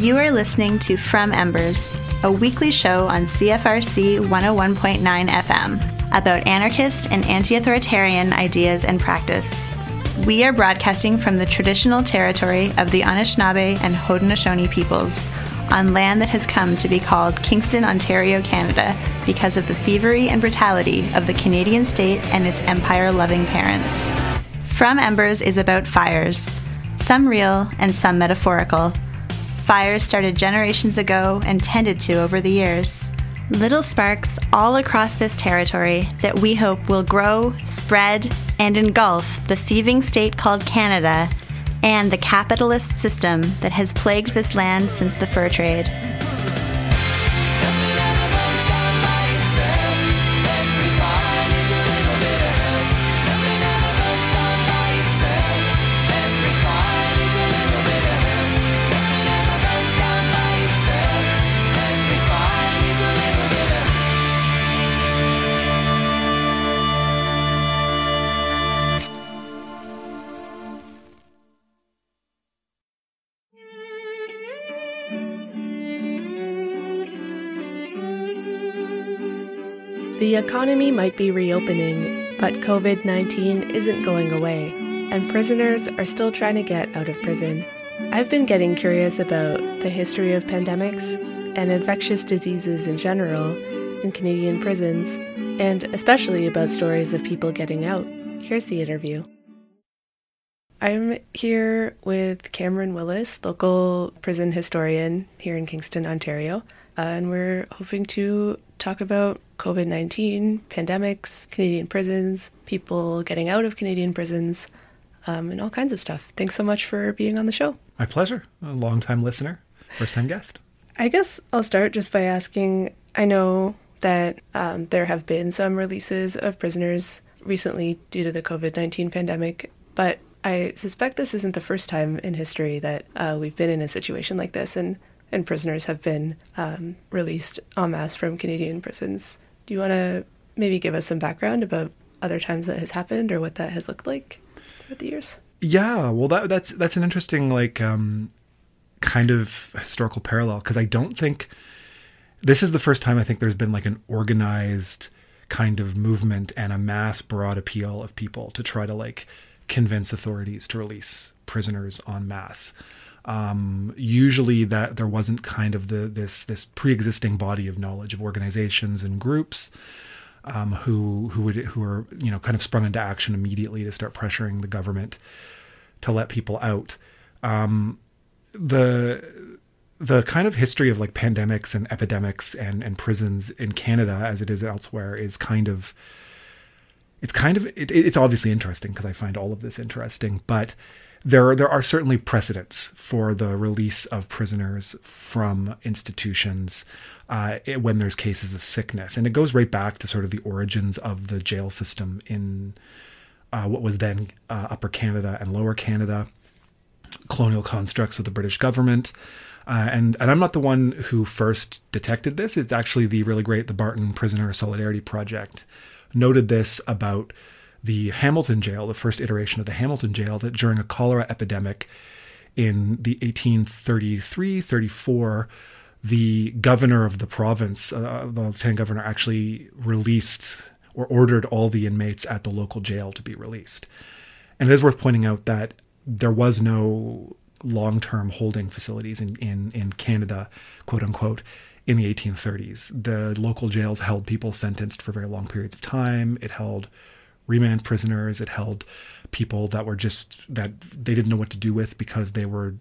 You are listening to From Embers, a weekly show on CFRC 101.9 FM about anarchist and anti-authoritarian ideas and practice. We are broadcasting from the traditional territory of the Anishinaabe and Haudenosaunee peoples on land that has come to be called Kingston, Ontario, Canada because of the thievery and brutality of the Canadian state and its empire-loving parents. From Embers is about fires, some real and some metaphorical. Fires started generations ago and tended to over the years. Little sparks all across this territory that we hope will grow, spread, and engulf the thieving state called Canada and the capitalist system that has plagued this land since the fur trade. The economy might be reopening, but COVID-19 isn't going away, and prisoners are still trying to get out of prison. I've been getting curious about the history of pandemics and infectious diseases in general in Canadian prisons, and especially about stories of people getting out. Here's the interview. I'm here with Cameron Willis, local prison historian here in Kingston, Ontario, and we're hoping to talk about COVID-19, pandemics, Canadian prisons, people getting out of Canadian prisons, and all kinds of stuff. Thanks so much for being on the show. My pleasure. A long-time listener, first-time guest. I guess I'll start just by asking, I know that there have been some releases of prisoners recently due to the COVID-19 pandemic, but I suspect this isn't the first time in history that we've been in a situation like this, and prisoners have been released en masse from Canadian prisons. Do you want to maybe give us some background about other times that has happened or what that has looked like throughout the years? Yeah, well, that's an interesting kind of historical parallel, because I don't think this is the first time I think there's been an organized kind of movement and a mass broad appeal of people to try to convince authorities to release prisoners en masse. Usually that there wasn't kind of this pre-existing body of knowledge of organizations and groups who were kind of sprung into action immediately to start pressuring the government to let people out. The kind of history of pandemics and epidemics and prisons in Canada, as it is elsewhere, is it's obviously interesting because I find all of this interesting, but there are certainly precedents for the release of prisoners from institutions when there's cases of sickness. And it goes right back to sort of the origins of the jail system in what was then Upper Canada and Lower Canada, colonial constructs of the British government. And I'm not the one who first detected this. It's actually the Barton Prisoner Solidarity Project noted this about the Hamilton jail, the first iteration of the Hamilton jail, that during a cholera epidemic in the 1833-34, the governor of the province, the lieutenant governor, actually released or ordered all the inmates at the local jail to be released. And it is worth pointing out that there was no long-term holding facilities in Canada, quote unquote, in the 1830s. The local jails held people sentenced for very long periods of time. It held remand prisoners. It held people that they didn't know what to do with because they were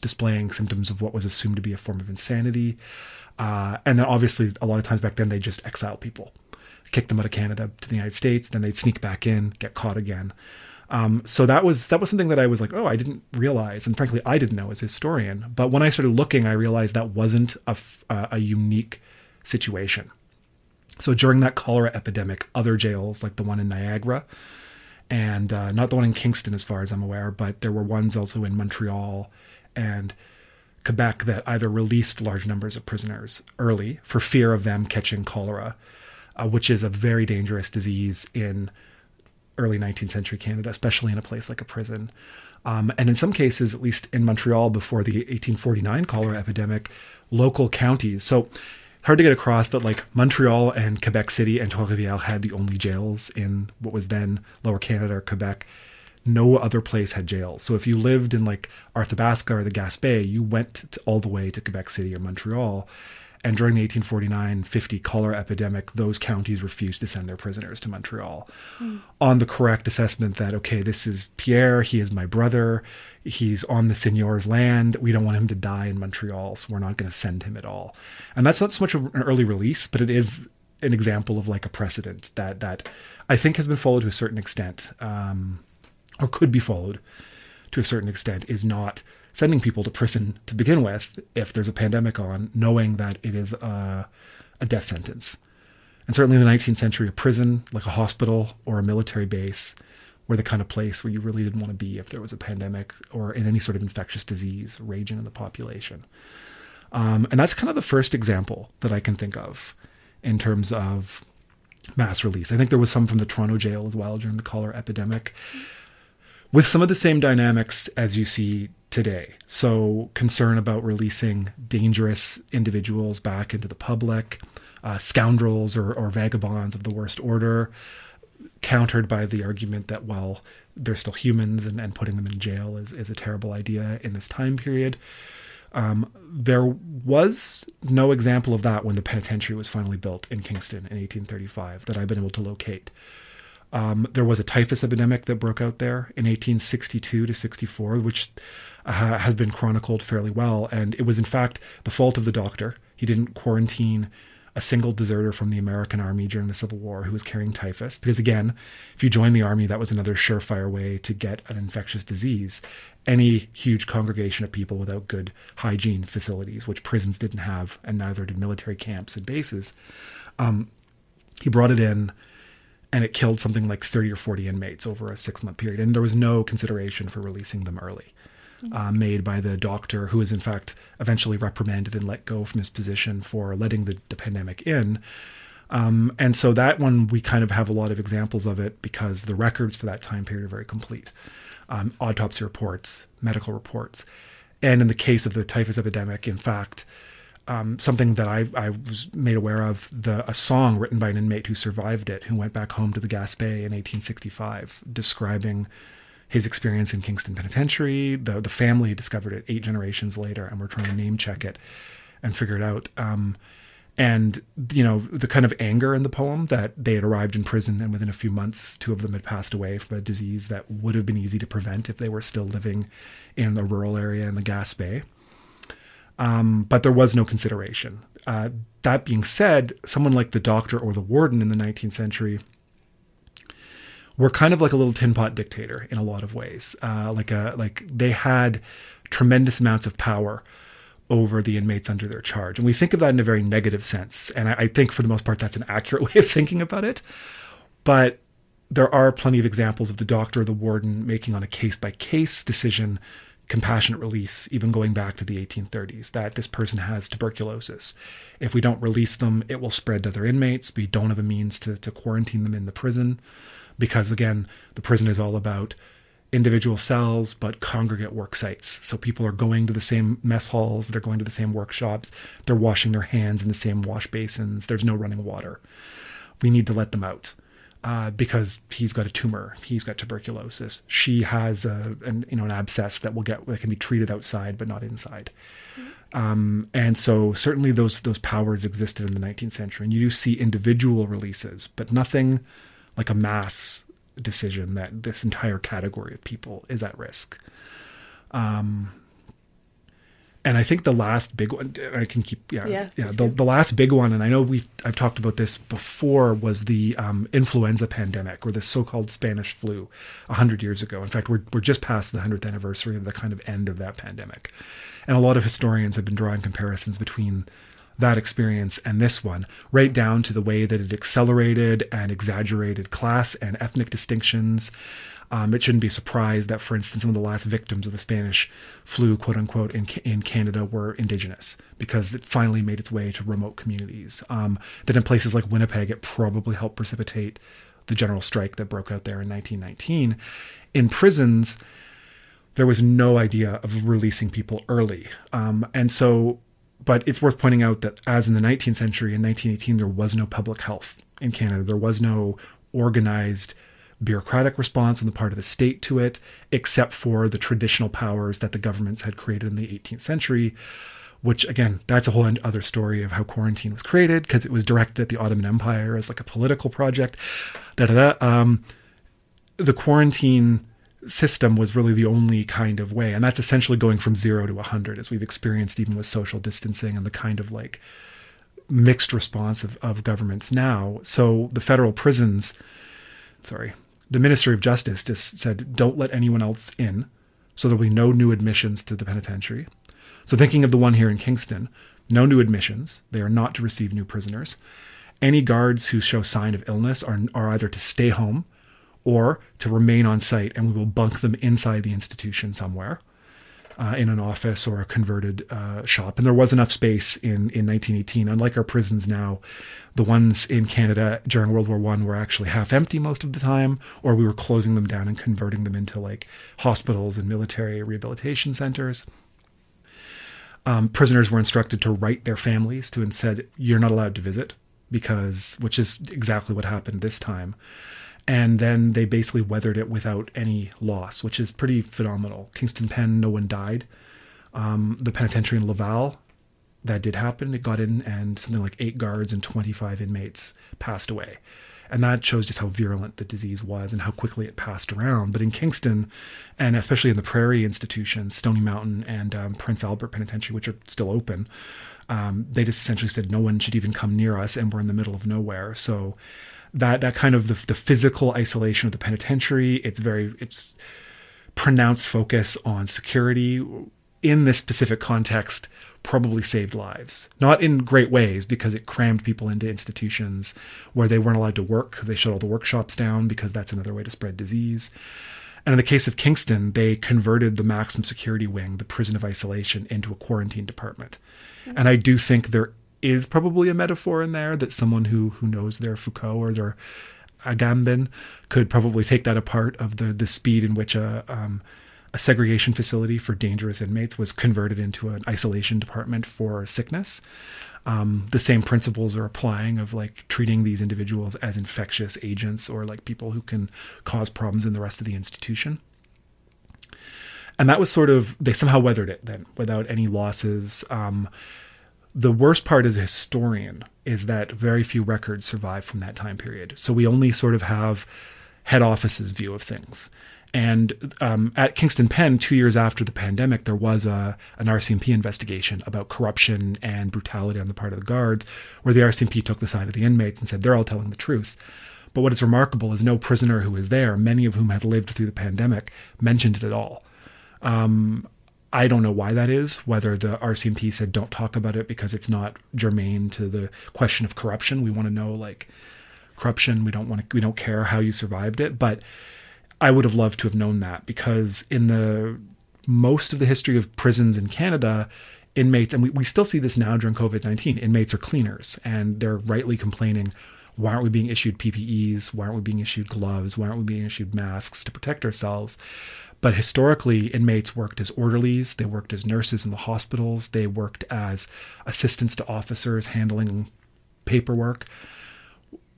displaying symptoms of what was assumed to be a form of insanity. And then obviously a lot of times back then they just exiled people, kick them out of Canada to the United States, then they'd sneak back in, get caught again. So that was something that I was like, oh, I didn't realize. And frankly, I didn't know as a historian. But when I started looking, I realized that wasn't a unique situation. So during that cholera epidemic, other jails, like the one in Niagara, and not the one in Kingston as far as I'm aware, but there were ones also in Montreal and Quebec that either released large numbers of prisoners early for fear of them catching cholera, which is a very dangerous disease in early 19th century Canada, especially in a place like a prison. And in some cases, at least in Montreal before the 1849 cholera epidemic, local counties. So hard to get across, but like Montreal and Quebec City and Trois-Rivières had the only jails in what was then Lower Canada or Quebec. No other place had jails. So if you lived in like Arthabaska or the Gaspé, you went all the way to Quebec City or Montreal. And during the 1849-50 cholera epidemic, those counties refused to send their prisoners to Montreal on the correct assessment that, okay, this is Pierre, he is my brother, he's on the seigneur's land, we don't want him to die in Montreal, so we're not going to send him at all. And that's not so much an early release, but it is an example of like a precedent that I think has been followed to a certain extent, or could be followed to a certain extent, is not sending people to prison to begin with if there's a pandemic on, knowing that it is a death sentence. And certainly in the 19th century, a prison, like a hospital or a military base, were the kind of place where you really didn't want to be if there was a pandemic or in any sort of infectious disease raging in the population. And that's kind of the first example that I can think of in terms of mass release. I think there was some from the Toronto jail as well during the cholera epidemic, with some of the same dynamics as you see today. So concern about releasing dangerous individuals back into the public, scoundrels or vagabonds of the worst order, countered by the argument that, well, they're still humans and putting them in jail is a terrible idea in this time period. There was no example of that when the penitentiary was finally built in Kingston in 1835 that I've been able to locate. There was a typhus epidemic that broke out there in 1862 to 64, which has been chronicled fairly well. And it was, in fact, the fault of the doctor. He didn't quarantine a single deserter from the American army during the Civil War who was carrying typhus. Because again, if you joined the army, that was another surefire way to get an infectious disease. Any huge congregation of people without good hygiene facilities, which prisons didn't have, and neither did military camps and bases, he brought it in, and it killed something like 30 or 40 inmates over a 6-month period. And there was no consideration for releasing them early, made by the doctor, who was in fact eventually reprimanded and let go from his position for letting the pandemic in. And so that one, we kind of have a lot of examples of it because the records for that time period are very complete. Autopsy reports, medical reports. And in the case of the typhus epidemic, in fact, something that I was made aware of, a song written by an inmate who survived it, who went back home to the Gaspé in 1865, describing his experience in Kingston Penitentiary. The family discovered it 8 generations later, and we're trying to name check it and figure it out. And, you know, the kind of anger in the poem that they had arrived in prison and within a few months, 2 of them had passed away from a disease that would have been easy to prevent if they were still living in a rural area in the Gaspé. But there was no consideration. That being said, someone like the doctor or the warden in the 19th century were kind of like a little tin pot dictator in a lot of ways. Like they had tremendous amounts of power over the inmates under their charge. And we think of that in a very negative sense. And I think for the most part, that's an accurate way of thinking about it. But there are plenty of examples of the doctor or the warden making on a case-by-case decision compassionate release, even going back to the 1830s, that this person has tuberculosis. If we don't release them, it will spread to other inmates. We don't have a means to quarantine them in the prison because, again, the prison is all about individual cells, but congregate work sites. So people are going to the same mess halls, they're going to the same workshops, they're washing their hands in the same wash basins, there's no running water. We need to let them out. Because he's got a tumor, he's got tuberculosis. She has an abscess that can be treated outside but not inside. And so certainly those powers existed in the 19th century. And you do see individual releases, but nothing like a mass decision that this entire category of people is at risk. And I think the last big one, I can keep, the last big one, and I know I've talked about this before, was the influenza pandemic, or the so-called Spanish flu 100 years ago. In fact, we're just past the 100th anniversary of the kind of end of that pandemic. And a lot of historians have been drawing comparisons between that experience and this one, right down to the way that it accelerated and exaggerated class and ethnic distinctions. It shouldn't be a surprise that, for instance, some of the last victims of the Spanish flu, quote unquote, in Canada were Indigenous, because it finally made its way to remote communities. That in places like Winnipeg, it probably helped precipitate the general strike that broke out there in 1919. In prisons, there was no idea of releasing people early. But it's worth pointing out that as in the 19th century, in 1918, there was no public health in Canada. There was no organized bureaucratic response on the part of the state to it, except for the traditional powers that the governments had created in the 18th century, which, again, that's a whole other story of how quarantine was created, because it was directed at the Ottoman Empire as like a political project. The quarantine system was really the only kind of way, and that's essentially going from 0 to 100, as we've experienced even with social distancing and the kind of like mixed response of governments now. So the federal prisons, the Ministry of Justice just said, don't let anyone else in, so there'll be no new admissions to the penitentiary. So thinking of the one here in Kingston, no new admissions. They are not to receive new prisoners. Any guards who show sign of illness are either to stay home or to remain on site, and we will bunk them inside the institution somewhere, in an office or a converted shop. And there was enough space in 1918. Unlike our prisons now, the ones in Canada during World War I were actually half empty most of the time, or we were closing them down and converting them into like hospitals and military rehabilitation centers. Prisoners were instructed to write their families to and said, you're not allowed to visit, which is exactly what happened this time. And then they basically weathered it without any loss, which is pretty phenomenal. Kingston Pen, no one died. The penitentiary in Laval, that did happen. It got in and something like 8 guards and 25 inmates passed away. And that shows just how virulent the disease was and how quickly it passed around. But in Kingston, and especially in the Prairie institutions, Stony Mountain and Prince Albert Penitentiary, which are still open, they just essentially said no one should even come near us, and we're in the middle of nowhere. So that kind of the physical isolation of the penitentiary, it's pronounced focus on security in this specific context probably saved lives. Not in great ways, because it crammed people into institutions where they weren't allowed to work. They shut all the workshops down because that's another way to spread disease. And in the case of Kingston, they converted the maximum security wing, the prison of isolation, into a quarantine department. Mm-hmm. And I do think there is probably a metaphor in there that someone who knows their Foucault or their Agamben could probably take that apart, of the speed in which a segregation facility for dangerous inmates was converted into an isolation department for sickness. The same principles are applying of like treating these individuals as infectious agents or like people who can cause problems in the rest of the institution. And that was they somehow weathered it then without any losses. The worst part as a historian is that very few records survive from that time period. So we only sort of have head office's view of things. And at Kingston Pen, 2 years after the pandemic, there was an RCMP investigation about corruption and brutality on the part of the guards, where the RCMP took the side of the inmates and said they're all telling the truth. But what is remarkable is no prisoner who was there, many of whom had lived through the pandemic, mentioned it at all. I don't know why that is, whether the RCMP said don't talk about it because it's not germane to the question of corruption. We want to know, like, corruption. We don't care how you survived it. But I would have loved to have known that, because in the most of the history of prisons in Canada, inmates, and we still see this now during COVID-19, inmates are cleaners, and they're rightly complaining, why aren't we being issued PPEs? Why aren't we being issued gloves? Why aren't we being issued masks to protect ourselves? But historically, inmates worked as orderlies. They worked as nurses in the hospitals. They worked as assistants to officers handling paperwork.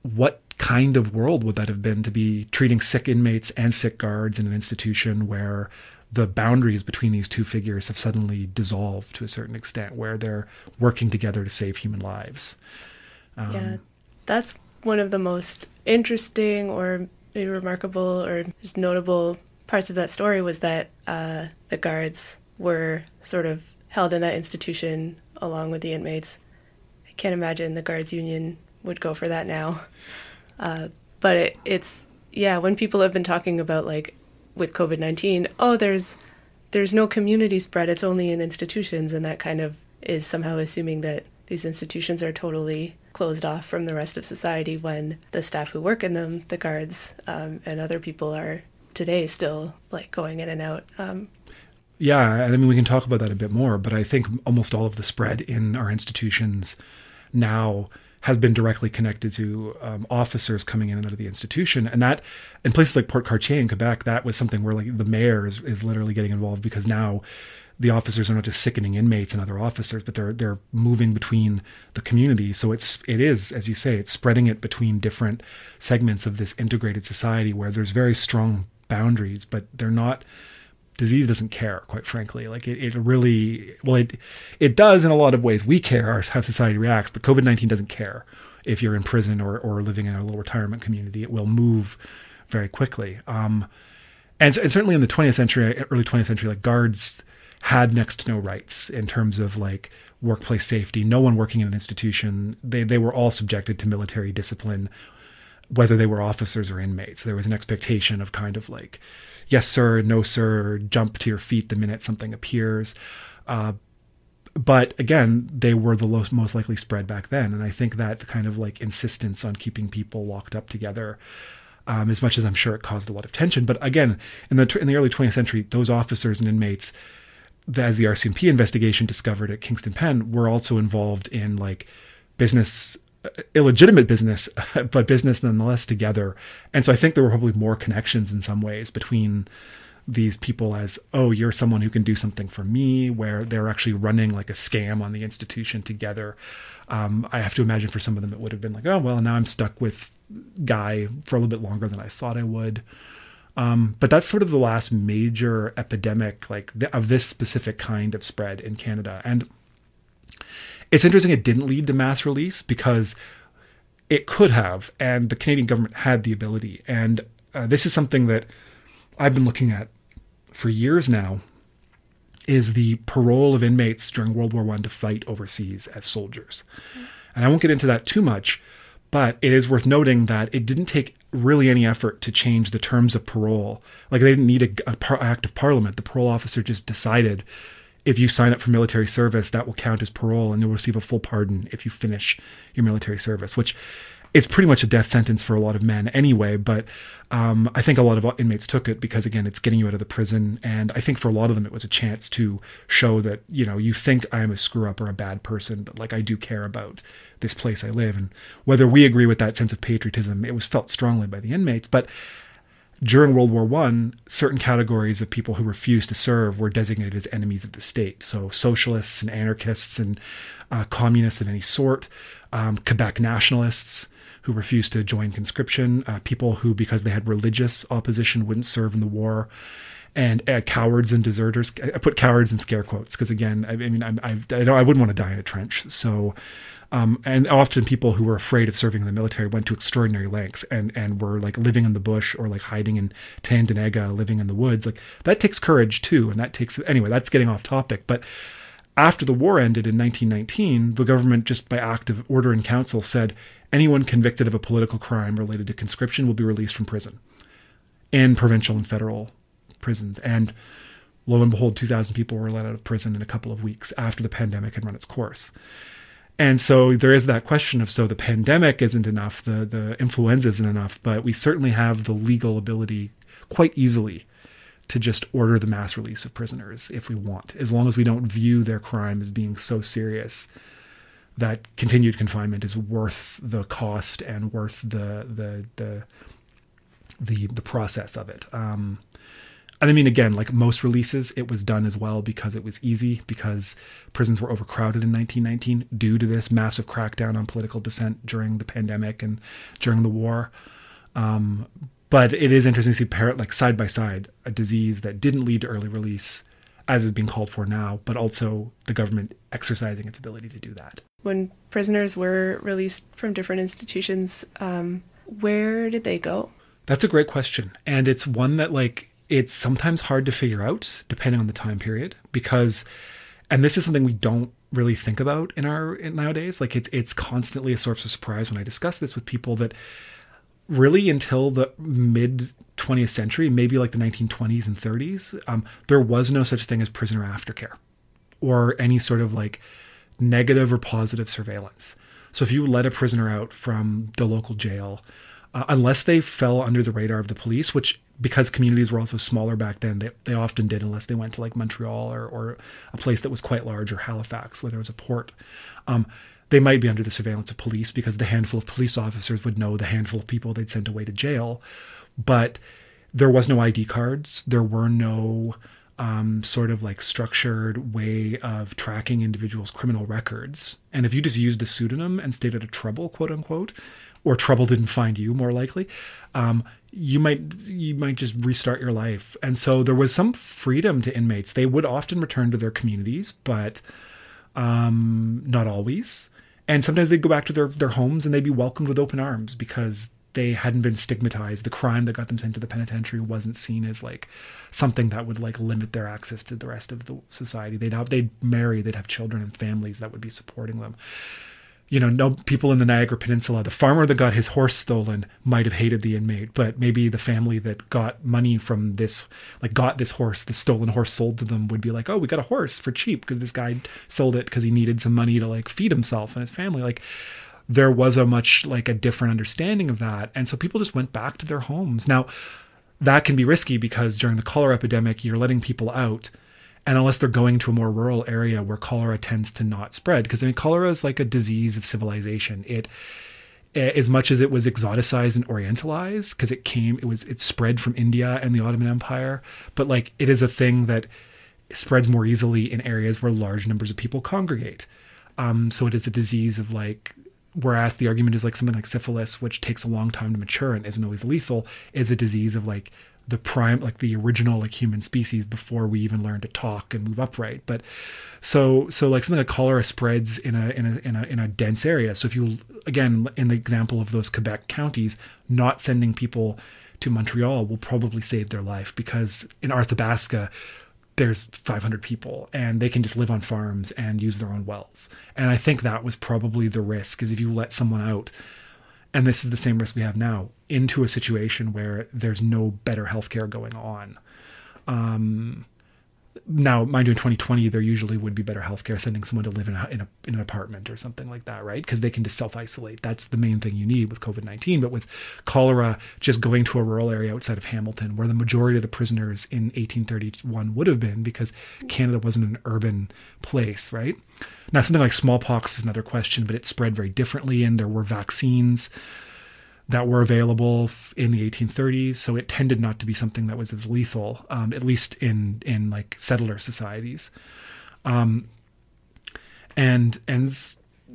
What kind of world would that have been, to be treating sick inmates and sick guards in an institution where the boundaries between these two figures have suddenly dissolved to a certain extent, where they're working together to save human lives? Yeah, that's one of the most interesting or maybe remarkable or just notable parts of that story, was that the guards were sort of held in that institution along with the inmates. I can't imagine the guards union would go for that now. But it's when people have been talking about, like, with COVID-19, there's no community spread, it's only in institutions, and that kind of is somehow assuming that these institutions are totally closed off from the rest of society, when the staff who work in them, the guards, and other people, are today still, like, going in and out. Yeah, I mean, we can talk about that a bit more, but I think almost all of the spread in our institutions now has been directly connected to officers coming in and out of the institution. And that, in places like Port Cartier in Quebec, that was something where like the mayor is literally getting involved, because now the officers are not just sickening inmates and other officers, but they're moving between the community. So it is, as you say, it's spreading it between different segments of this integrated society where there's very strong boundaries, but they're not. Disease doesn't care, quite frankly. Like it really, well, it does in a lot of ways. We care how society reacts, but COVID-19 doesn't care if you're in prison or living in a little retirement community. It will move very quickly. And certainly in the 20th century, early 20th century, like guards had next to no rights in terms of like workplace safety. No one working in an institution, they were all subjected to military discipline, whether they were officers or inmates. There was an expectation of kind of like, yes, sir, no, sir, jump to your feet the minute something appears. But again, they were the most likely spread back then. And I think that kind of like insistence on keeping people locked up together, as much as I'm sure it caused a lot of tension. But again, in the early 20th century, those officers and inmates, as the RCMP investigation discovered at Kingston Pen, were also involved in like business, illegitimate business, but business nonetheless together. And so I think there were probably more connections in some ways between these people as, oh, you're someone who can do something for me, where they're actually running like a scam on the institution together. I have to imagine for some of them it would have been like, oh, well, now I'm stuck with Guy for a little bit longer than I thought I would. But that's sort of the last major epidemic like of this specific kind of spread in Canada. And it's interesting it didn't lead to mass release, because it could have, and the Canadian government had the ability. And this is something that I've been looking at for years now, is the parole of inmates during World War I to fight overseas as soldiers. And I won't get into that too much, but it is worth noting that it didn't take really any effort to change the terms of parole. Like they didn't need an act of parliament. The parole officer just decided, if you sign up for military service, that will count as parole, and you'll receive a full pardon if you finish your military service, which is pretty much a death sentence for a lot of men anyway. But I think a lot of inmates took it because, again, it's getting you out of the prison. And I think for a lot of them, it was a chance to show that, you know, you think I'm a screw up or a bad person, but like I do care about this place I live. And whether we agree with that sense of patriotism, it was felt strongly by the inmates. But during World War I, certain categories of people who refused to serve were designated as enemies of the state. So socialists and anarchists and communists of any sort, Quebec nationalists who refused to join conscription, people who, because they had religious opposition, wouldn't serve in the war, and cowards and deserters. I put cowards in scare quotes because, again, I wouldn't want to die in a trench. So, and often people who were afraid of serving in the military went to extraordinary lengths and were like living in the bush or like hiding in Tandanega, living in the woods. Like that takes courage too. And that takes, anyway, that's getting off topic. But after the war ended in 1919, the government, just by act of order in council, said anyone convicted of a political crime related to conscription will be released from prison in provincial and federal prisons. And lo and behold, 2,000 people were let out of prison in a couple of weeks after the pandemic had run its course. And so there is that question of, so the pandemic isn't enough, the influenza isn't enough, but we certainly have the legal ability quite easily to just order the mass release of prisoners if we want, as long as we don't view their crime as being so serious that continued confinement is worth the cost and worth the process of it. And I mean, again, like most releases, it was done as well because it was easy, because prisons were overcrowded in 1919 due to this massive crackdown on political dissent during the pandemic and during the war. But it is interesting to see like side by side a disease that didn't lead to early release, as is being called for now, but also the government exercising its ability to do that. When prisoners were released from different institutions, where did they go? That's a great question. And it's one that like, it's sometimes hard to figure out depending on the time period, because, and this is something we don't really think about in nowadays. Like it's constantly a source of surprise when I discuss this with people, that really until the mid 20th century, maybe like the 1920s and 30s, there was no such thing as prisoner aftercare or any sort of like negative or positive surveillance. So if you let a prisoner out from the local jail, unless they fell under the radar of the police, which, because communities were also smaller back then, they often did, unless they went to like Montreal or a place that was quite large, or Halifax, where there was a port, they might be under the surveillance of police because the handful of police officers would know the handful of people they'd sent away to jail. But there was no ID cards. There were no sort of like structured way of tracking individuals' criminal records. And if you just used a pseudonym and stayed out of trouble, quote unquote, or trouble didn't find you, more likely, you might just restart your life. And so there was some freedom to inmates. They would often return to their communities, but not always. And sometimes they'd go back to their homes and they'd be welcomed with open arms because they hadn't been stigmatized. The crime that got them sent to the penitentiary wasn't seen as like something that would like limit their access to the rest of the society. They'd marry, they'd have children and families that would be supporting them. You know, no people in the Niagara Peninsula, the farmer that got his horse stolen might have hated the inmate, but maybe the family that got money from this, like got this horse, the stolen horse sold to them, would be like, oh, we got a horse for cheap because this guy sold it because he needed some money to like feed himself and his family. Like, there was a much like a different understanding of that. And so people just went back to their homes. Now, that can be risky because during the cholera epidemic, you're letting people out. And unless they're going to a more rural area where cholera tends to not spread, because I mean, cholera is like a disease of civilization. It, as much as it was exoticized and orientalized, because it spread from India and the Ottoman Empire, but like it is a thing that spreads more easily in areas where large numbers of people congregate. So it is a disease of like, whereas the argument is like something like syphilis, which takes a long time to mature and isn't always lethal, is a disease of like the original like human species before we even learned to talk and move upright. But so like something like cholera spreads in a dense area. So if you, again, in the example of those Quebec counties, not sending people to Montreal will probably save their life, because in Arthabaska, there's 500 people and they can just live on farms and use their own wells. And I think that was probably the risk, is if you let someone out, and this is the same risk we have now, into a situation where there's no better healthcare going on. Now, mind you, in 2020, there usually would be better healthcare sending someone to live in an apartment or something like that, right? Because they can just self-isolate. That's the main thing you need with COVID-19. But with cholera, just going to a rural area outside of Hamilton, where the majority of the prisoners in 1831 would have been, because Canada wasn't an urban place, right? Now, something like smallpox is another question, but it spread very differently, and there were vaccines that were available in the 1830s, so it tended not to be something that was as lethal, at least in like settler societies. And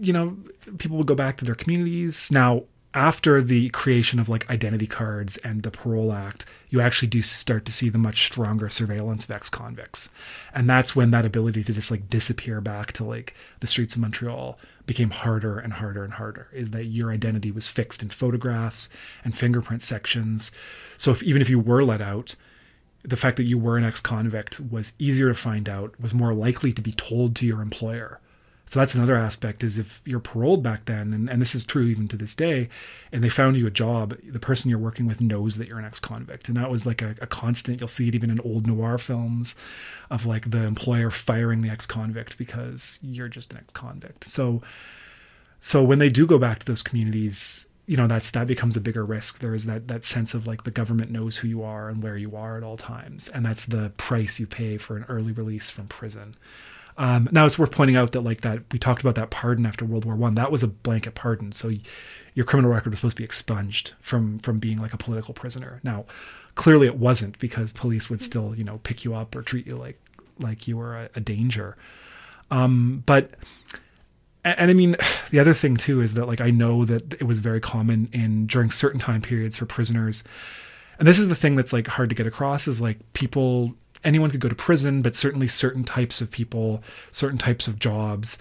you know, people would go back to their communities. Now, after the creation of like identity cards and the Parole Act, you actually do start to see the much stronger surveillance of ex-convicts. And that's when that ability to just like disappear back to like the streets of Montreal became harder and harder and harder, is that your identity was fixed in photographs and fingerprint sections. So even if you were let out, the fact that you were an ex-convict was easier to find out, was more likely to be told to your employer. So that's another aspect, is if you're paroled back then, and this is true even to this day, and they found you a job, the person you're working with knows that you're an ex-convict. And that was like a constant. You'll see it even in old noir films of like the employer firing the ex-convict because you're just an ex-convict. So when they do go back to those communities, you know, that becomes a bigger risk. There is that sense of like the government knows who you are and where you are at all times. And that's the price you pay for an early release from prison. Now it's worth pointing out that like that we talked about that pardon after World War I, that was a blanket pardon. So your criminal record was supposed to be expunged from being like a political prisoner. Now, clearly it wasn't, because police would still, you know, pick you up or treat you like you were a danger. But I mean, the other thing too is that like I know that it was very common during certain time periods for prisoners, and this is the thing that's like hard to get across, is like anyone could go to prison, but certainly certain types of people, certain types of jobs,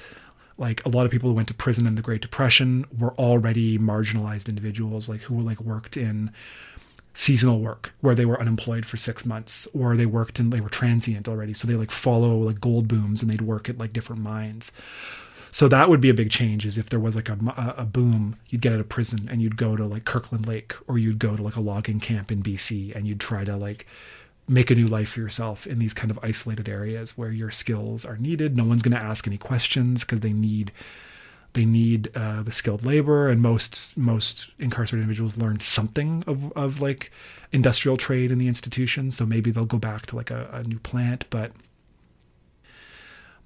like a lot of people who went to prison in the Great Depression were already marginalized individuals, like who were like worked in seasonal work where they were unemployed for 6 months, or they were transient already. So they like follow like gold booms and they'd work at like different mines. So that would be a big change, is if there was like a boom, you'd get out of prison and you'd go to like Kirkland Lake, or you'd go to like a logging camp in BC, and you'd try to like make a new life for yourself in these kind of isolated areas where your skills are needed. No one's going to ask any questions because they need the skilled labor, and most incarcerated individuals learned something of like industrial trade in the institution. So maybe they'll go back to like a new plant, but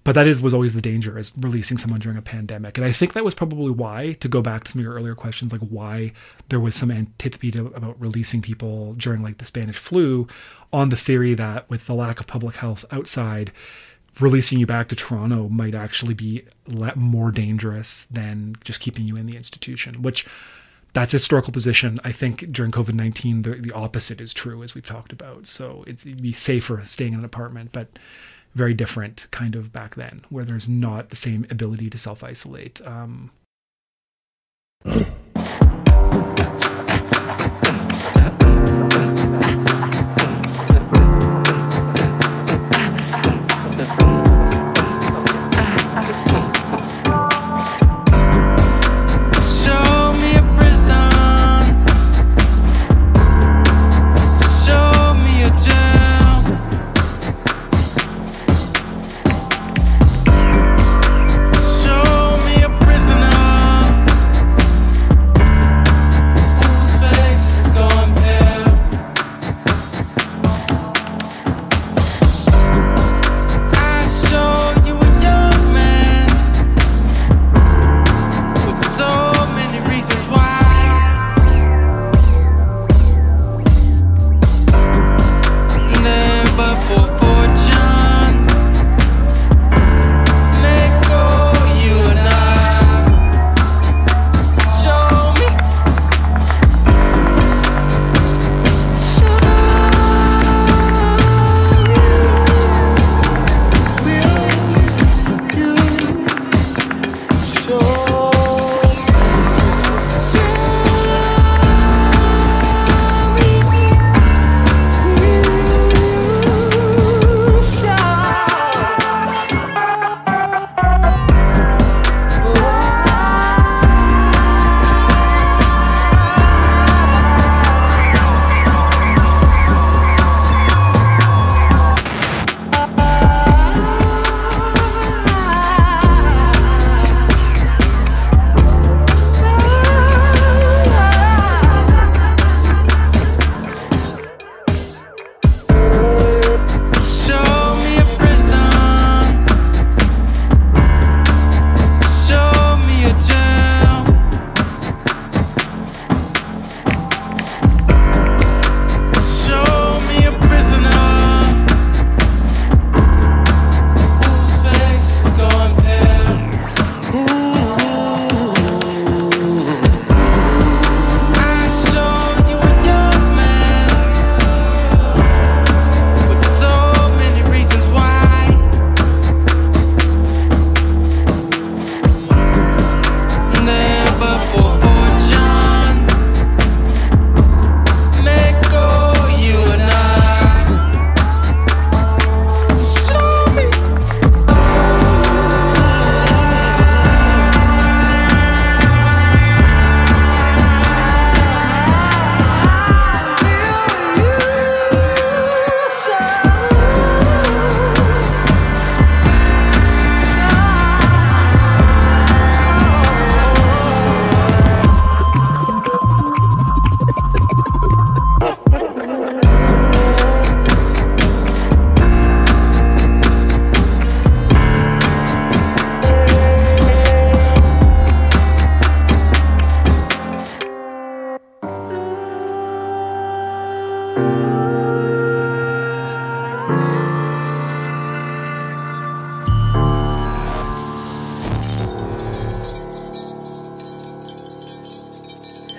But that was always the danger, is releasing someone during a pandemic. And I think that was probably why, to go back to some of your earlier questions, like why there was some antipathy about releasing people during like the Spanish flu, on the theory that with the lack of public health outside, releasing you back to Toronto might actually be more dangerous than just keeping you in the institution, which that's a historical position. I think during COVID-19, the opposite is true, as we've talked about. So it'd be safer staying in an apartment, but very different kind of back then, where there's not the same ability to self-isolate.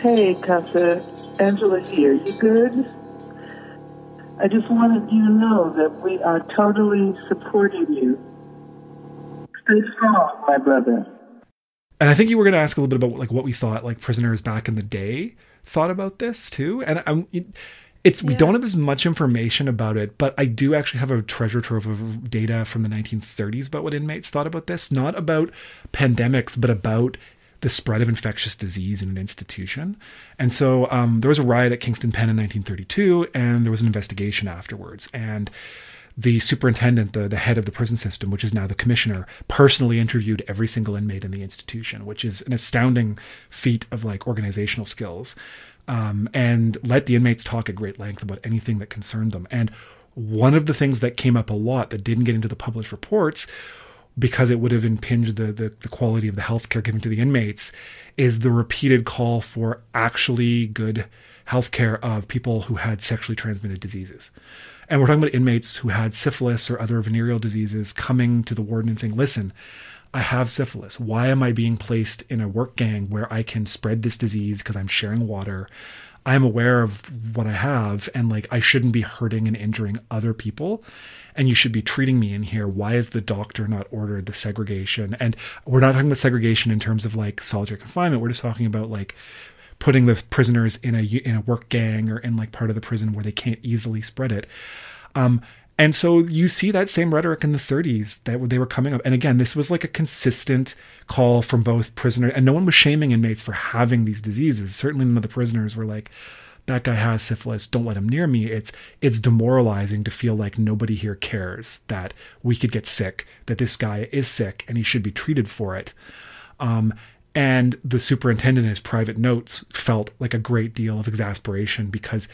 Hey, Casa. Angela here. You good? I just wanted you to know that we are totally supporting you. Stay strong, my brother. And I think you were going to ask a little bit about like what we thought, like prisoners back in the day thought about this too. And we don't have as much information about it, but I do actually have a treasure trove of data from the 1930s about what inmates thought about this, not about pandemics, but about the spread of infectious disease in an institution. And so there was a riot at Kingston Pen in 1932, and there was an investigation afterwards. And the superintendent, the head of the prison system, which is now the commissioner, personally interviewed every single inmate in the institution, which is an astounding feat of like organizational skills, and let the inmates talk at great length about anything that concerned them. And one of the things that came up a lot that didn't get into the published reports because it would have impinged the quality of the healthcare given to the inmates, is the repeated call for actually good healthcare of people who had sexually transmitted diseases. And we're talking about inmates who had syphilis or other venereal diseases coming to the warden and saying, listen, I have syphilis. Why am I being placed in a work gang where I can spread this disease because I'm sharing water? I'm aware of what I have, and like I shouldn't be hurting and injuring other people, and you should be treating me in here. Why is the doctor not ordered the segregation? And we're not talking about segregation in terms of like solitary confinement. We're just talking about like putting the prisoners in a work gang or in like part of the prison where they can't easily spread it. And so you see that same rhetoric in the 30s that they were coming up. And again, this was like a consistent call from both prisoners, and no one was shaming inmates for having these diseases. Certainly none of the prisoners were like, that guy has syphilis, don't let him near me. It's demoralizing to feel like nobody here cares that we could get sick, that this guy is sick and he should be treated for it. And the superintendent in his private notes felt like a great deal of exasperation because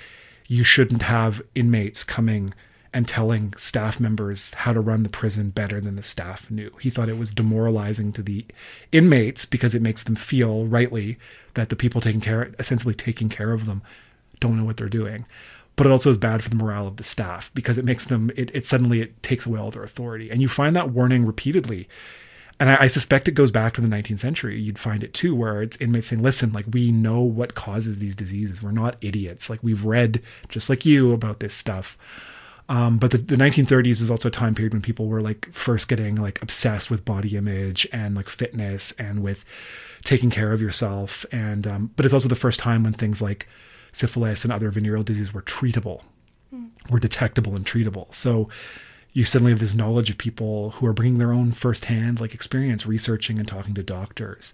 you shouldn't have inmates coming and telling staff members how to run the prison better than the staff knew. He thought it was demoralizing to the inmates because it makes them feel rightly that the people essentially taking care of them don't know what they're doing. But it also is bad for the morale of the staff because it makes them, it suddenly takes away all their authority. And you find that warning repeatedly. And I suspect it goes back to the 19th century. You'd find it too, where it's inmates saying, listen, like we know what causes these diseases. We're not idiots. Like we've read just like you about this stuff. But the 1930s is also a time period when people were like first getting like obsessed with body image and like fitness and with taking care of yourself. And, but it's also the first time when things like syphilis and other venereal diseases were treatable, were detectable and treatable. So you suddenly have this knowledge of people who are bringing their own firsthand like experience researching and talking to doctors.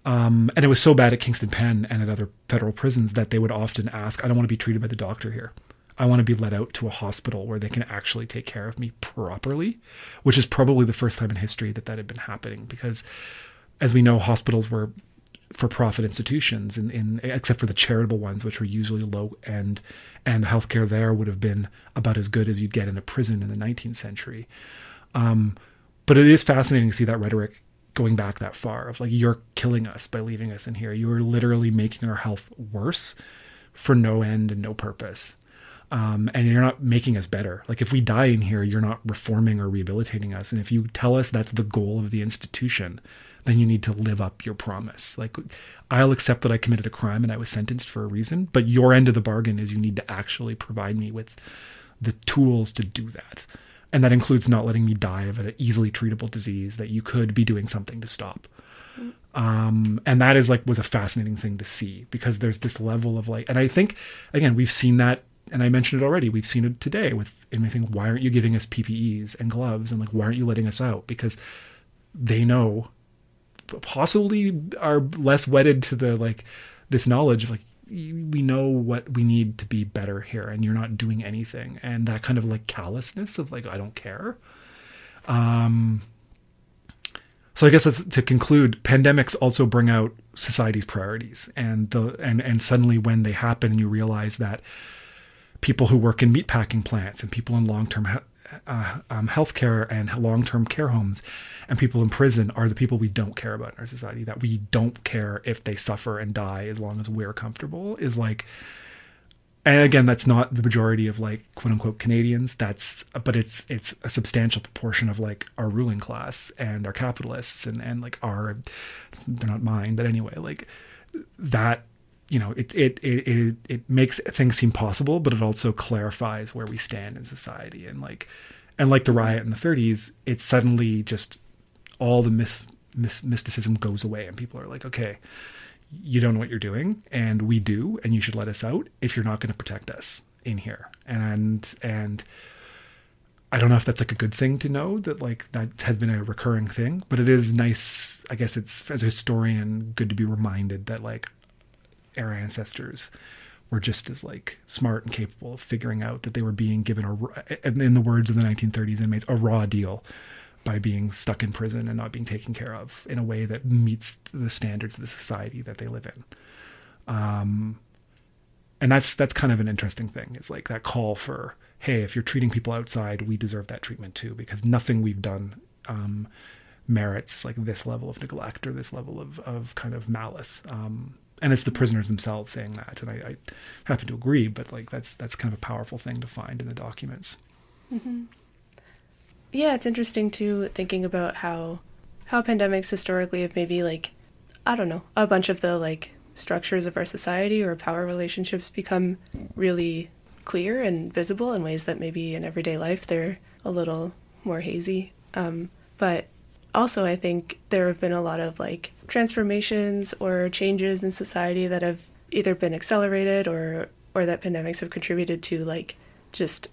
And it was so bad at Kingston Pen and at other federal prisons that they would often ask, I don't want to be treated by the doctor here. I want to be let out to a hospital where they can actually take care of me properly, which is probably the first time in history that had been happening. Because as we know, hospitals were for-profit institutions, except for the charitable ones, which were usually low end, and the healthcare there would have been about as good as you'd get in a prison in the 19th century. But it is fascinating to see that rhetoric going back that far of like, you're killing us by leaving us in here. You are literally making our health worse for no end and no purpose. And you're not making us better. Like if we die in here, you're not reforming or rehabilitating us. And if you tell us that's the goal of the institution, then you need to live up your promise. Like I'll accept that I committed a crime and I was sentenced for a reason, but your end of the bargain is you need to actually provide me with the tools to do that. And that includes not letting me die of an easily treatable disease that you could be doing something to stop. And that is like, was a fascinating thing to see because there's this level of like, and I think, again, we've seen that. And I mentioned it already. We've seen it today with inmates saying, why aren't you giving us PPEs and gloves? And like, why aren't you letting us out? Because they know, possibly are less wedded to the, like this knowledge of like, we know what we need to be better here and you're not doing anything. And that kind of like callousness of like, I don't care. So I guess that's, to conclude, pandemics also bring out society's priorities and suddenly when they happen and you realize that people who work in meatpacking plants and people in long-term healthcare and long-term care homes and people in prison are the people we don't care about in our society, that we don't care if they suffer and die as long as we're comfortable is like, and again, that's not the majority of like quote unquote Canadians. But it's a substantial proportion of like our ruling class and our capitalists and like they're not mine, but anyway, like that, you know, it makes things seem possible, but it also clarifies where we stand in society. And like the riot in the 30s, it's suddenly just all the mysticism goes away and people are like, okay, you don't know what you're doing and we do, and you should let us out if you're not going to protect us in here. And I don't know if that's like a good thing to know that like that has been a recurring thing, but it is nice. I guess it's, as a historian, good to be reminded that like our ancestors were just as like smart and capable of figuring out that they were being given in the words of the 1930s inmates, a raw deal by being stuck in prison and not being taken care of in a way that meets the standards of the society that they live in. And that's kind of an interesting thing. It's like that call for, hey, if you're treating people outside, we deserve that treatment too, because nothing we've done merits like this level of neglect or this level of kind of malice. And it's the prisoners themselves saying that. And I happen to agree, but like that's kind of a powerful thing to find in the documents. Mm-hmm. Yeah, it's interesting too, thinking about how pandemics historically have maybe like, I don't know, a bunch of the like structures of our society or power relationships become really clear and visible in ways that maybe in everyday life they're a little more hazy. But also I think there have been a lot of like transformations or changes in society that have either been accelerated or that pandemics have contributed to, like just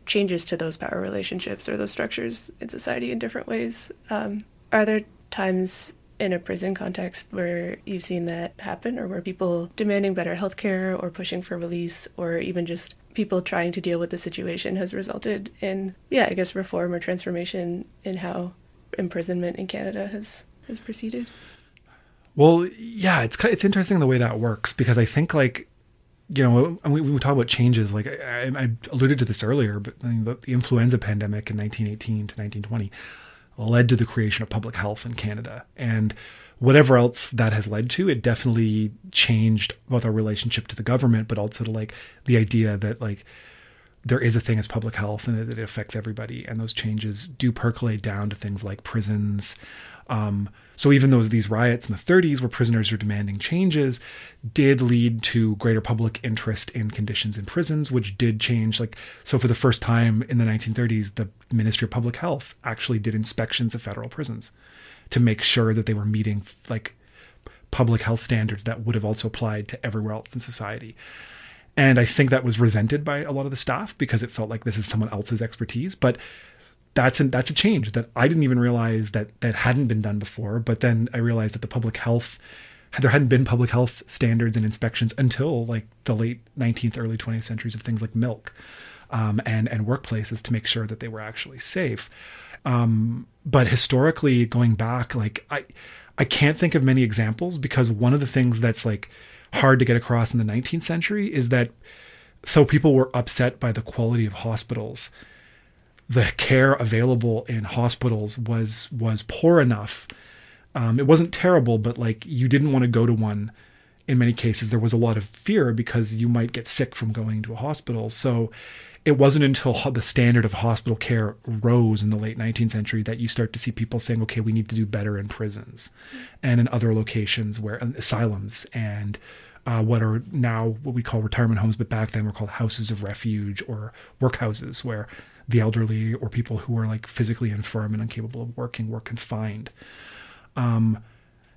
changes to those power relationships or those structures in society in different ways. Are there times in a prison context where you've seen that happen, or where people demanding better healthcare or pushing for release, or even just people trying to deal with the situation has resulted in, I guess, reform or transformation in how imprisonment in Canada has proceeded? Well, yeah, it's interesting the way that works, because I think like, we talk about changes, like I alluded to this earlier, but I mean, the influenza pandemic in 1918 to 1920 led to the creation of public health in Canada. And whatever else that has led to, it definitely changed both our relationship to the government, but also to like the idea that like there is a thing as public health and that it affects everybody. And those changes do percolate down to things like prisons. So even though these riots in the 30s where prisoners are demanding changes did lead to greater public interest in conditions in prisons, which did change. Like, so for the first time in the 1930s, the Ministry of Public Health actually did inspections of federal prisons to make sure that they were meeting like public health standards that would have also applied to everywhere else in society. And I think that was resented by a lot of the staff because it felt like this is someone else's expertise. But that's a change that I didn't even realize that hadn't been done before. But then I realized that there hadn't been public health standards and inspections until like the late 19th, early 20th centuries of things like milk and workplaces to make sure that they were actually safe. But historically, going back, like I can't think of many examples, because one of the things that's like hard to get across in the 19th century is that though people were upset by the quality of hospitals, the care available in hospitals was poor enough. It wasn't terrible, but like you didn't want to go to one. In many cases, there was a lot of fear because you might get sick from going to a hospital. So it wasn't until the standard of hospital care rose in the late 19th century that you start to see people saying, okay, we need to do better in prisons and in other locations where asylums and what are now what we call retirement homes, but back then were called houses of refuge or workhouses, where the elderly or people who are like physically infirm and incapable of working were confined. And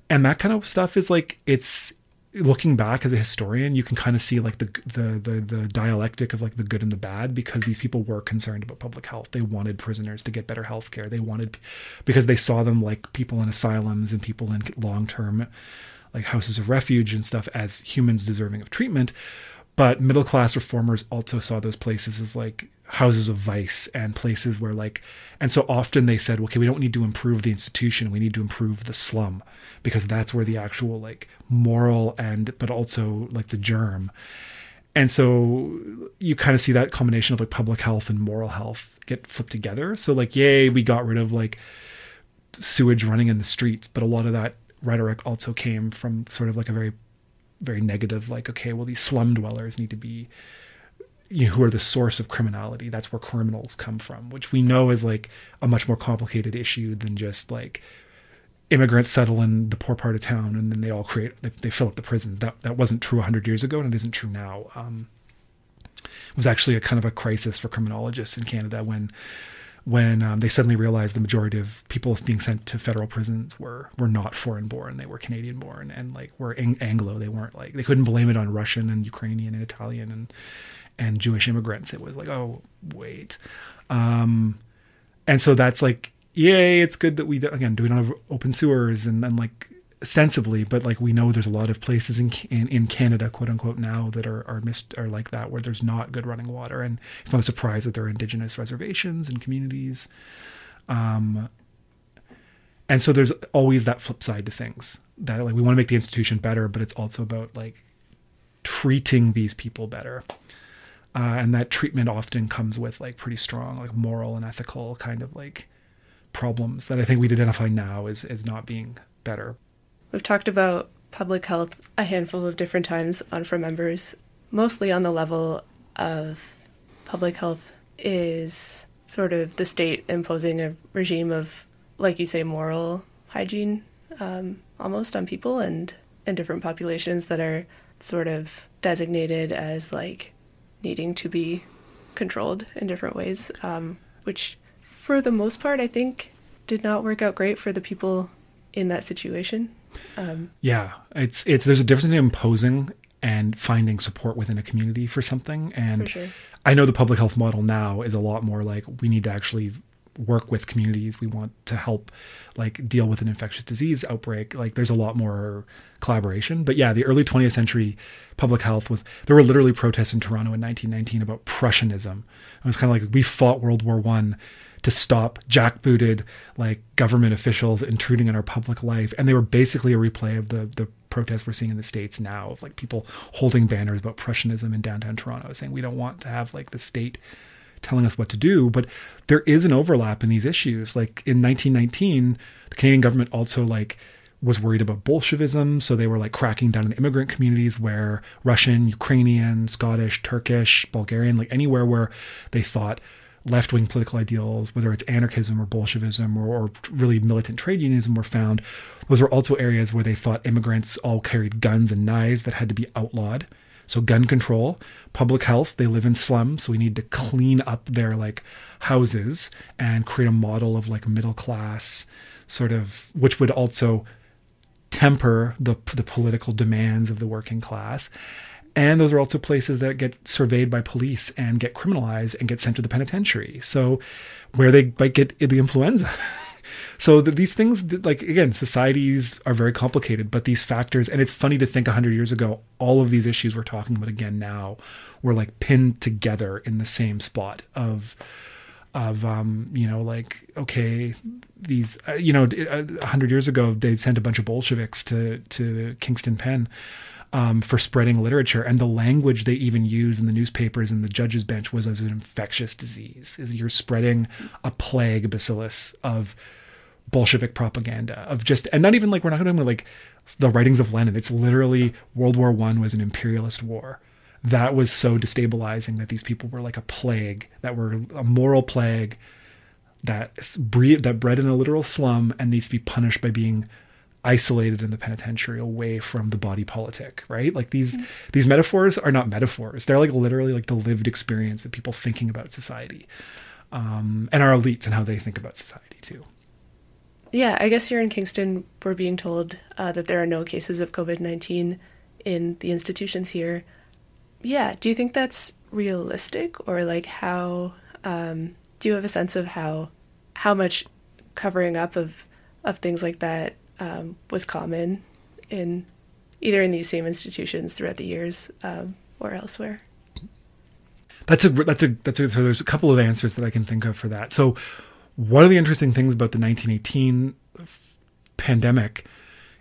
that kind of stuff is like, it's looking back as a historian, you can kind of see like the dialectic of like the good and the bad, because these people were concerned about public health. They wanted prisoners to get better health care. They wanted, because they saw them like people in asylums and people in long-term like houses of refuge and stuff as humans deserving of treatment. But middle-class reformers also saw those places as like houses of vice and places where like, and so often they said, okay, we don't need to improve the institution. We need to improve the slum, because that's where the actual like moral but also like the germ. And so you kind of see that combination of like public health and moral health get flipped together. So like, yay, we got rid of like sewage running in the streets. But a lot of that rhetoric also came from sort of like a very, very negative, like, okay, well, these slum dwellers need to be, who are the source of criminality. That's where criminals come from, which we know is like a much more complicated issue than just like immigrants settle in the poor part of town and then they all they fill up the prisons. That wasn't true 100 years ago, and it isn't true now. It was actually a kind of a crisis for criminologists in Canada when they suddenly realized the majority of people being sent to federal prisons were not foreign born. They were Canadian born and like were Anglo. They weren't like, they couldn't blame it on Russian and Ukrainian and Italian and Jewish immigrants. It was like, oh, wait. And so that's like, yay, it's good that we don't have open sewers and like ostensibly, but like we know there's a lot of places in Canada, quote unquote, now that are like that, where there's not good running water. And it's not a surprise that there are Indigenous reservations and communities. And so there's always that flip side to things, that like we want to make the institution better, but it's also about like treating these people better. And that treatment often comes with like pretty strong, like moral and ethical kind of like problems that I think we'd identify now as not being better. We've talked about public health a handful of different times on For Members, mostly on the level of public health is sort of the state imposing a regime of, like you say, moral hygiene almost on people and different populations that are sort of designated as like needing to be controlled in different ways, which for the most part I think did not work out great for the people in that situation. It's there's a difference in imposing and finding support within a community for something. And For sure. I know the public health model now is a lot more like we need to actually work with communities. We want to help like deal with an infectious disease outbreak. Like there's a lot more collaboration. But yeah, the early 20th century public health there were literally protests in Toronto in 1919 about Prussianism. It was kind of like we fought World War I to stop jackbooted like government officials intruding in our public life. And they were basically a replay of the protests we're seeing in the States now of like people holding banners about Prussianism in downtown Toronto, saying we don't want to have like the state telling us what to do. But there is an overlap in these issues. Like in 1919, the Canadian government also like was worried about Bolshevism. So they were like cracking down on immigrant communities where Russian, Ukrainian, Scottish, Turkish, Bulgarian, like anywhere where they thought left-wing political ideals, whether it's anarchism or Bolshevism or really militant trade unionism were found. Those were also areas where they thought immigrants all carried guns and knives that had to be outlawed. So gun control, public health, they live in slums. So we need to clean up their like houses and create a model of like middle class sort of, which would also temper the political demands of the working class. And those are also places that get surveyed by police and get criminalized and get sent to the penitentiary. So where they might get the influenza. So these things, like, again, societies are very complicated, but these factors, and it's funny to think 100 years ago, all of these issues we're talking about again now were like pinned together in the same spot of like, okay, these, 100 years ago, they sent a bunch of Bolsheviks to Kingston Pen for spreading literature. And the language they even used in the newspapers and the judge's bench was as an infectious disease, is you're spreading a plague bacillus of Bolshevik propaganda of just, and not even like, we're not talking about like the writings of Lenin. It's literally World War I was an imperialist war. That was so destabilizing that these people were like a plague, that were a moral plague that bred in a literal slum and needs to be punished by being isolated in the penitentiary away from the body politic, right? Like these metaphors are not metaphors. They're like literally like the lived experience of people thinking about society, and our elites and how they think about society too. Yeah, I guess here in Kingston, we're being told that there are no cases of COVID-19 in the institutions here. Yeah, do you think that's realistic? Or like how, do you have a sense of how much covering up of things like that was common in either in these same institutions throughout the years or elsewhere? So there's a couple of answers that I can think of for that. So one of the interesting things about the 1918 pandemic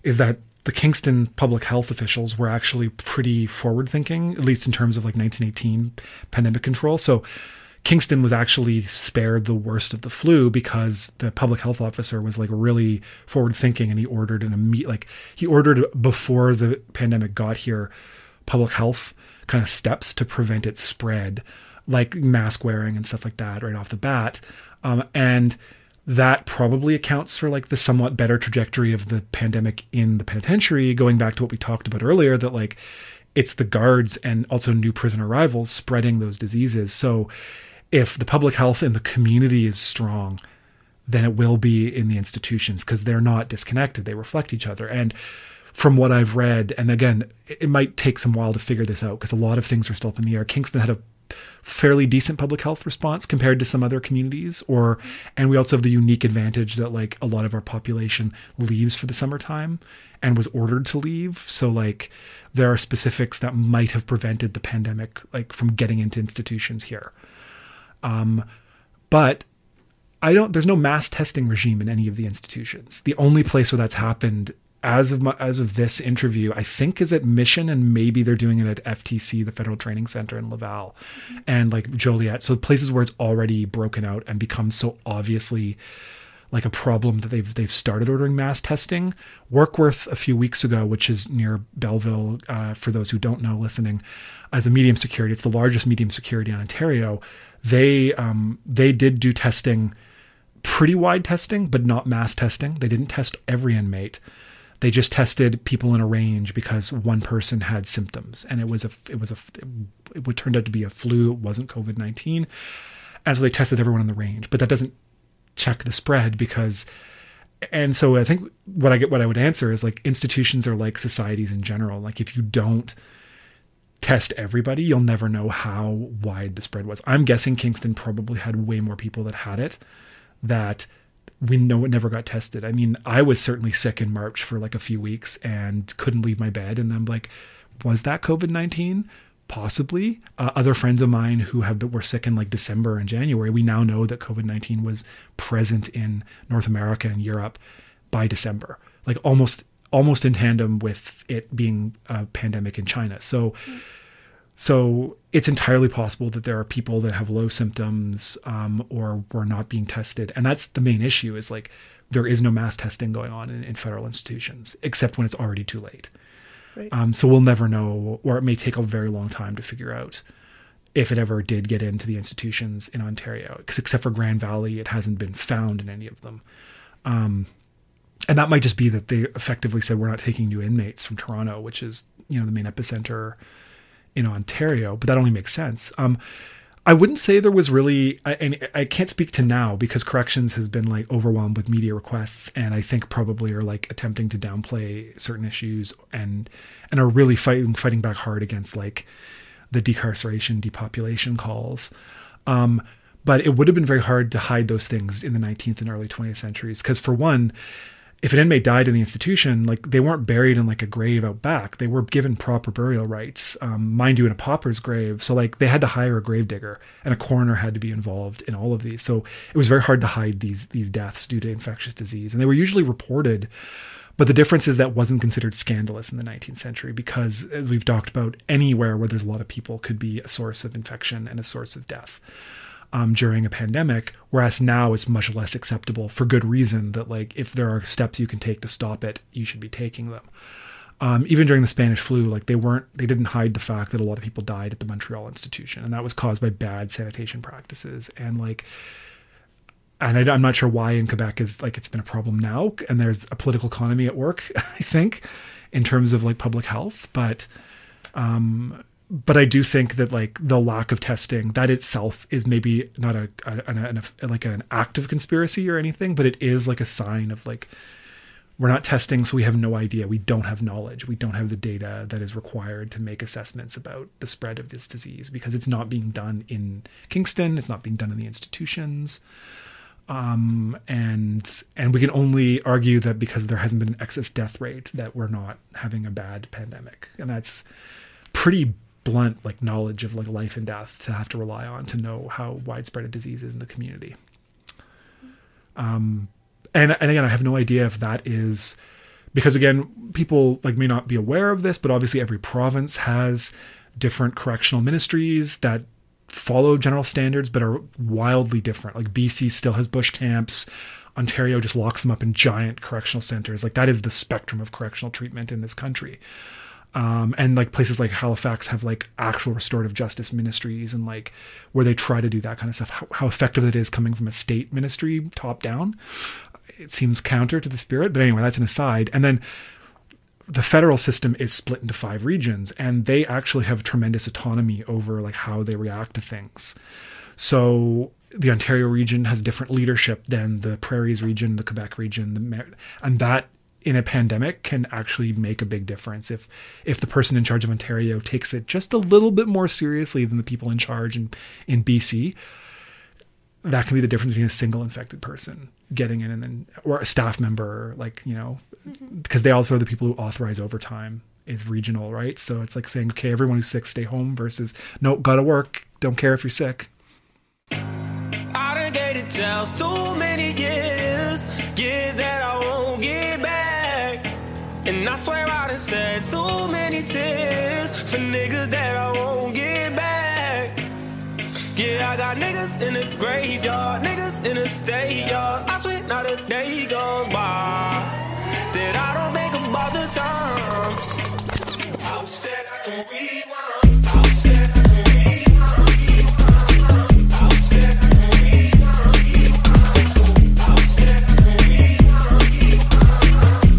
is that the Kingston public health officials were actually pretty forward thinking, at least in terms of like 1918 pandemic control. So Kingston was actually spared the worst of the flu because the public health officer was like really forward thinking, and he ordered before the pandemic got here, public health kind of steps to prevent its spread, like mask wearing and stuff like that right off the bat. And that probably accounts for like the somewhat better trajectory of the pandemic in the penitentiary, going back to what we talked about earlier, that like it's the guards and also new prison arrivals spreading those diseases. So if the public health in the community is strong, then it will be in the institutions because they're not disconnected. They reflect each other. And from what I've read, and again, it might take some while to figure this out because a lot of things are still up in the air. Kingston had a fairly decent public health response compared to some other communities, and we also have the unique advantage that like a lot of our population leaves for the summertime and was ordered to leave. So like there are specifics that might have prevented the pandemic like from getting into institutions here. But there's no mass testing regime in any of the institutions. The only place where that's happened as of this interview, I think, is at Mission, and maybe they're doing it at FTC, the Federal Training Center in Laval, and like Joliet. So places where it's already broken out and become so obviously like a problem that they've started ordering mass testing. Warkworth a few weeks ago, which is near Belleville, for those who don't know listening, as a medium security, it's the largest medium security in Ontario. They did do testing, pretty wide testing, but not mass testing. They didn't test every inmate. They just tested people in a range because one person had symptoms, and it turned out to be a flu. It wasn't COVID-19, and so they tested everyone in the range. But that doesn't check the spread and so I think what I would answer is like institutions are like societies in general. Like if you don't test everybody, you'll never know how wide the spread was. I'm guessing Kingston probably had way more people that had it that we know it never got tested. I mean, I was certainly sick in March for like a few weeks and couldn't leave my bed. And I'm like, was that COVID-19? Possibly. Other friends of mine who were sick in like December and January, we now know that COVID-19 was present in North America and Europe by December, like almost in tandem with it being a pandemic in China. So it's entirely possible that there are people that have low symptoms or were not being tested. And that's the main issue, is like there is no mass testing going on in federal institutions, except when it's already too late. Right. So we'll never know, or it may take a very long time to figure out if it ever did get into the institutions in Ontario. Because except for Grand Valley, it hasn't been found in any of them. And that might just be that they effectively said, we're not taking new inmates from Toronto, which is, the main epicenter in Ontario. But that only makes sense. I wouldn't say there was really, and I can't speak to now because corrections has been like overwhelmed with media requests, and I think probably are like attempting to downplay certain issues and are really fighting back hard against like the decarceration, depopulation calls. But it would have been very hard to hide those things in the 19th and early 20th centuries. Because for one, if an inmate died in the institution, like they weren't buried in like a grave out back. They were given proper burial rights, mind you, in a pauper's grave. So like they had to hire a gravedigger, and a coroner had to be involved in all of these. So it was very hard to hide these deaths due to infectious disease. And they were usually reported. But the difference is that wasn't considered scandalous in the 19th century because, as we've talked about, anywhere where there's a lot of people could be a source of infection and a source of death. During a pandemic, whereas now it's much less acceptable for good reason that like if there are steps you can take to stop it, you should be taking them. Even during the Spanish flu, like they didn't hide the fact that a lot of people died at the Montreal institution, and that was caused by bad sanitation practices. And I'm not sure why in Quebec is like it's been a problem now, and there's a political economy at work, I think, in terms of like public health, but I do think that like the lack of testing, that itself is maybe not an act of conspiracy or anything, but it is like a sign of like, we're not testing, so we have no idea. We don't have knowledge. We don't have the data that is required to make assessments about the spread of this disease because it's not being done in Kingston. It's not being done in the institutions. And we can only argue that because there hasn't been an excess death rate that we're not having a bad pandemic. And that's pretty blunt like knowledge of like life and death to have to rely on to know how widespread a disease is in the community. And again, I have no idea if that is because again, people like may not be aware of this, but obviously every province has different correctional ministries that follow general standards but are wildly different. Like BC still has bush camps. Ontario just locks them up in giant correctional centers. Like that is the spectrum of correctional treatment in this country. And like places like Halifax have like actual restorative justice ministries and like where they try to do that kind of stuff. How effective it is coming from a state ministry top down, it seems counter to the spirit. But anyway, that's an aside. And then the federal system is split into 5 regions, and they actually have tremendous autonomy over like how they react to things. So the Ontario region has different leadership than the Prairies region, the Quebec region, and that in a pandemic can actually make a big difference if the person in charge of Ontario takes it just a little bit more seriously than the people in charge in BC. That can be the difference between a single infected person getting in and then, or a staff member, like, because they also are the people who authorize overtime is regional, right? So it's like saying, okay, everyone who's sick, stay home versus, nope, gotta work. Don't care if you're sick. I done gave it chance too many years that I won't get back. And I swear I done shed too many tears for niggas that I won't get back. Yeah, I got niggas in the graveyard, niggas in the state yard. I swear swear not a day goes by that I don't think about the times. I wish that I could rewind. I wish that I could rewind. I wish that I could rewind. I wish that I could rewind.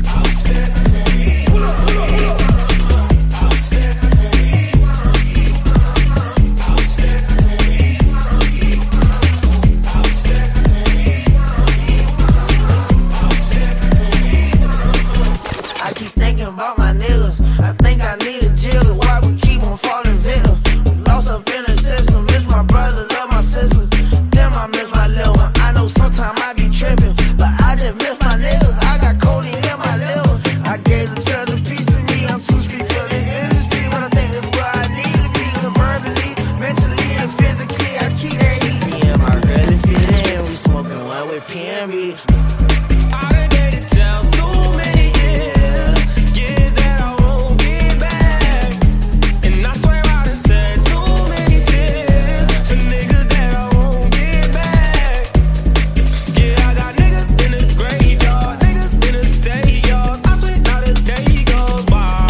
I wish that I could rewind. I wish that I could rewind. I wish that I could rewind. I wish that I could rewind. I keep thinking about my niggas. I think I need a jigger. Why we keep on falling victim? Lost up in the system. Miss my brother, love my sister. Damn, I miss my little one. I know sometimes I be tripping, but I just miss my niggas. I got codeine in my liver. I gave the judge a piece of me. I'm too street for the industry. When I think that's where I need to be, verbally, mentally, and physically, I keep that heat. Me and my girl, if it in, we smoking one with PNB. I done gave the chance too many years, years that I won't get back. And I swear I done shed too many tears for niggas that I won't get back. Yeah, I got niggas in the graveyard, niggas in the state yard. I swear not a day goes by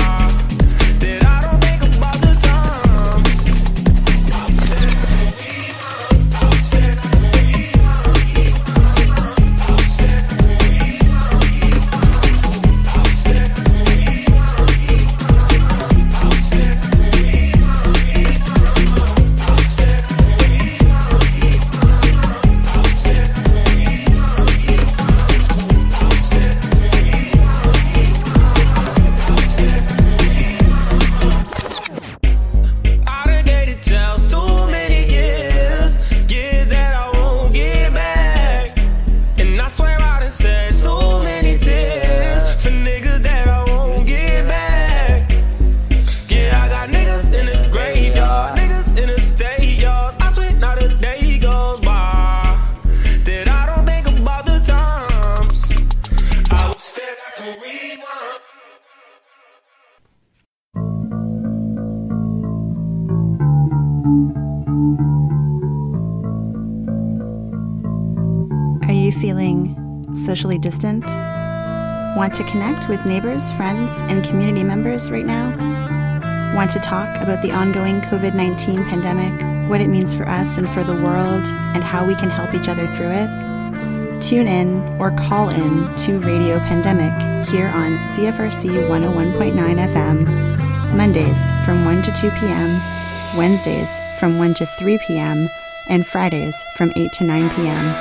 that I don't think about the times. I wish that I could rewind. I wish that I could rewind. I wish that I could rewind. I wish that I could rewind. I wish that I could rewind. I wish that I could I done gave the chance too many years, years that I won't get back. And I swear I done shed too many tears for niggas that I won't get back. Yeah, I got niggas in the graveyard, niggas in the state yards. I swear not a day goes by that I don't think about the times. I wish that I could rewind. Are you feeling socially distant? Want to connect with neighbors, friends, and community members right now? Want to talk about the ongoing COVID-19 pandemic, what it means for us and for the world, and how we can help each other through it? Tune in or call in to Radio Pandemic here on CFRC 101.9 FM, Mondays from 1 to 2 p.m., Wednesdays from 1 to 3 p.m., and Fridays from 8 to 9 p.m.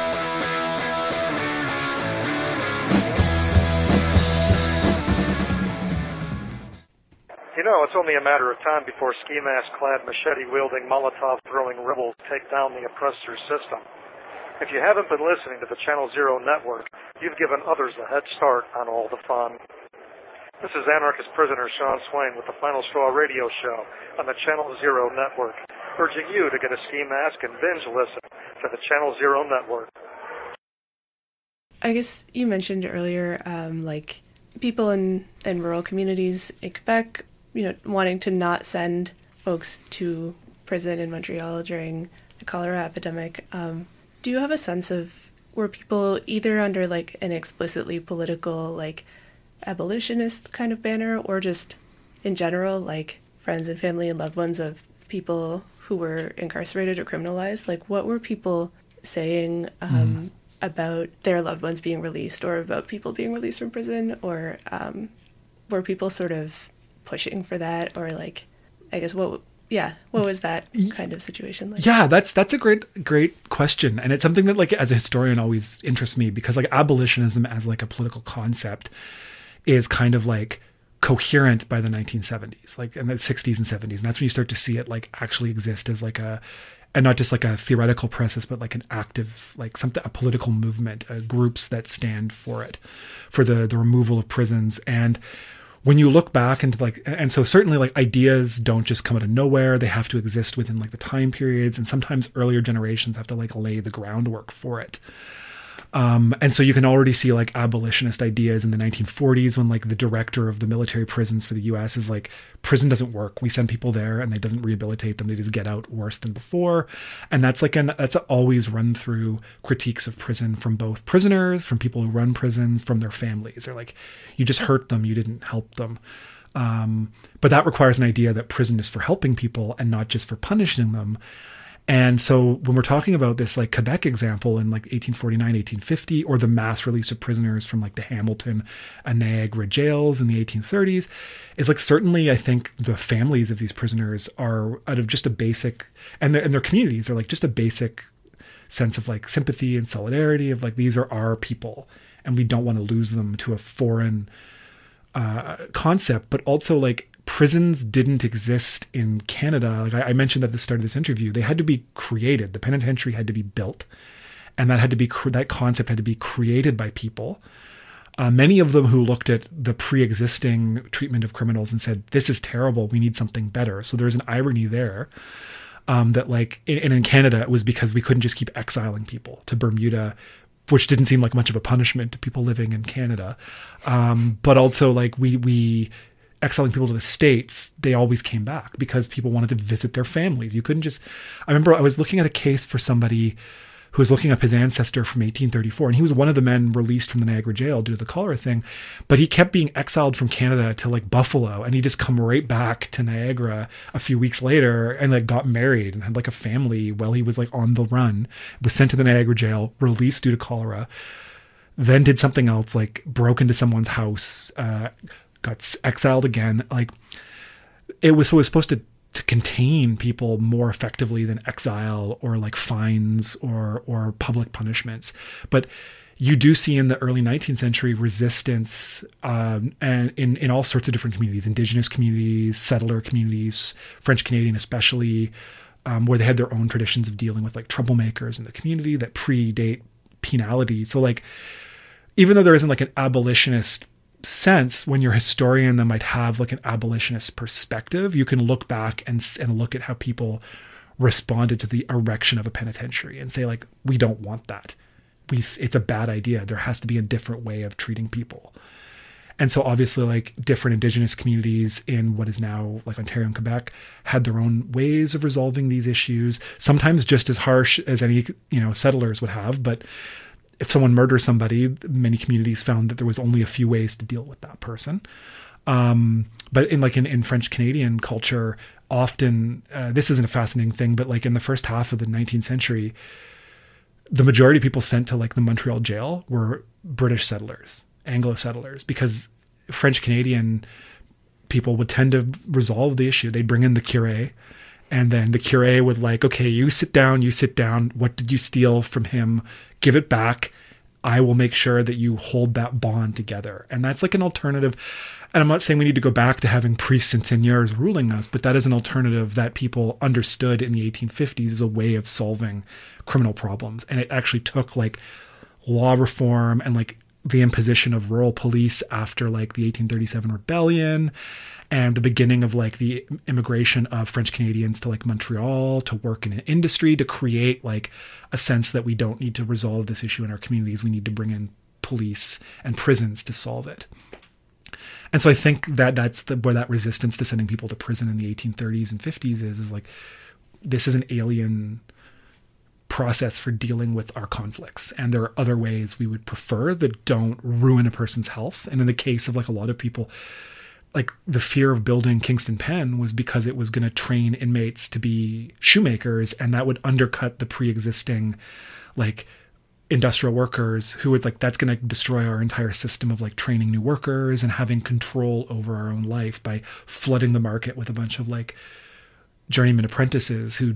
You know, it's only a matter of time before ski mask-clad, machete-wielding, Molotov-throwing rebels take down the oppressor's system. If you haven't been listening to the Channel Zero Network, you've given others a head start on all the fun. This is anarchist prisoner Sean Swain with the Final Straw radio show on the Channel Zero Network, urging you to get a ski mask and binge listen to the Channel Zero Network. I guess you mentioned earlier, like people in rural communities in Quebec, wanting to not send folks to prison in Montreal during the cholera epidemic. Do you have a sense of, were people either under like an explicitly political, like abolitionist kind of banner, or just in general, like friends and family and loved ones of people who were incarcerated or criminalized? Like, what were people saying about their loved ones being released, or about people being released from prison, or were people sort of pushing for that, or like, I guess what was that kind of situation like? Yeah, that's a great question, and it's something that, like, as a historian, always interests me, because like abolitionism as like a political concept is kind of like coherent by the 1970s, like in the 60s and 70s, and that's when you start to see it like actually exist as like and not just like a theoretical process, but like an active, like a political movement, groups that stand for it, for the removal of prisons. And when you look back into like, and so certainly like ideas don't just come out of nowhere. They have to exist within like the time periods, and sometimes earlier generations have to like lay the groundwork for it. And so you can already see like abolitionist ideas in the 1940s when like the director of the military prisons for the US is like, prison doesn't work. We send people there and they doesn't rehabilitate them. They just get out worse than before. And that's always run through critiques of prison from both prisoners, from people who run prisons, from their families. They're like, you just hurt them. You didn't help them. But that requires an idea that prison is for helping people and not just for punishing them. And so when we're talking about this like Quebec example in like 1849, 1850, or the mass release of prisoners from like the Hamilton and Niagara jails in the 1830s, is like certainly I think the families of these prisoners are out of just a basic, and their communities are like just a basic sense of like sympathy and solidarity of like, these are our people and we don't want to lose them to a foreign concept. But also like, prisons didn't exist in Canada. Like I mentioned at the start of this interview, they had to be created. The penitentiary had to be built, and that concept had to be created by people. Many of them who looked at the pre-existing treatment of criminals and said, "This is terrible. We need something better." So there's an irony there. That like, and in Canada, it was because we couldn't just keep exiling people to Bermuda, which didn't seem like much of a punishment to people living in Canada. But also like we exiling people to the States, they always came back because people wanted to visit their families. You couldn't just, I remember I was looking at a case for somebody who was looking up his ancestor from 1834, and he was one of the men released from the Niagara jail due to the cholera thing, but he kept being exiled from Canada to like Buffalo, and he just come right back to Niagara a few weeks later and like got married and had like a family while he was like on the run, was sent to the Niagara jail, released due to cholera, then did something else, like broke into someone's house, got exiled again. Like it was supposed to contain people more effectively than exile or like fines or public punishments. But you do see in the early 19th century resistance and in all sorts of different communities, indigenous communities, settler communities, French Canadian especially, where they had their own traditions of dealing with like troublemakers in the community that predate penality. So like, even though there isn't like an abolitionist sense, when you're a historian that might have like an abolitionist perspective, you can look back and look at how people responded to the erection of a penitentiary and say like, we don't want that. It's a bad idea. There has to be a different way of treating people. And so obviously like different indigenous communities in what is now like Ontario and Quebec had their own ways of resolving these issues, sometimes just as harsh as any, settlers would have. But if someone murders somebody, many communities found that there was only a few ways to deal with that person. But in French Canadian culture, often, this isn't a fascinating thing, but like in the first half of the 19th century, the majority of people sent to like the Montreal jail were British settlers, Anglo settlers, because French Canadian people would tend to resolve the issue. They'd bring in the curé, and then the curé would like, okay, you sit down. What did you steal from him? Give it back. I will make sure that you hold that bond together. And that's like an alternative. And I'm not saying we need to go back to having priests and seigneurs ruling us, but that is an alternative that people understood in the 1850s as a way of solving criminal problems. And it actually took like law reform and like the imposition of rural police after like the 1837 rebellion and the beginning of like the immigration of French Canadians to like Montreal to work in an industry to create like a sense that we don't need to resolve this issue in our communities. We need to bring in police and prisons to solve it. And so I think that that's where that resistance to sending people to prison in the 1830s and 50s is like, this is an alien process for dealing with our conflicts. And there are other ways we would prefer that don't ruin a person's health. And in the case of like a lot of people, like the fear of building Kingston Pen was because it was going to train inmates to be shoemakers, and that would undercut the pre-existing like industrial workers who was like, that's going to destroy our entire system of like training new workers and having control over our own life by flooding the market with a bunch of like journeyman apprentices who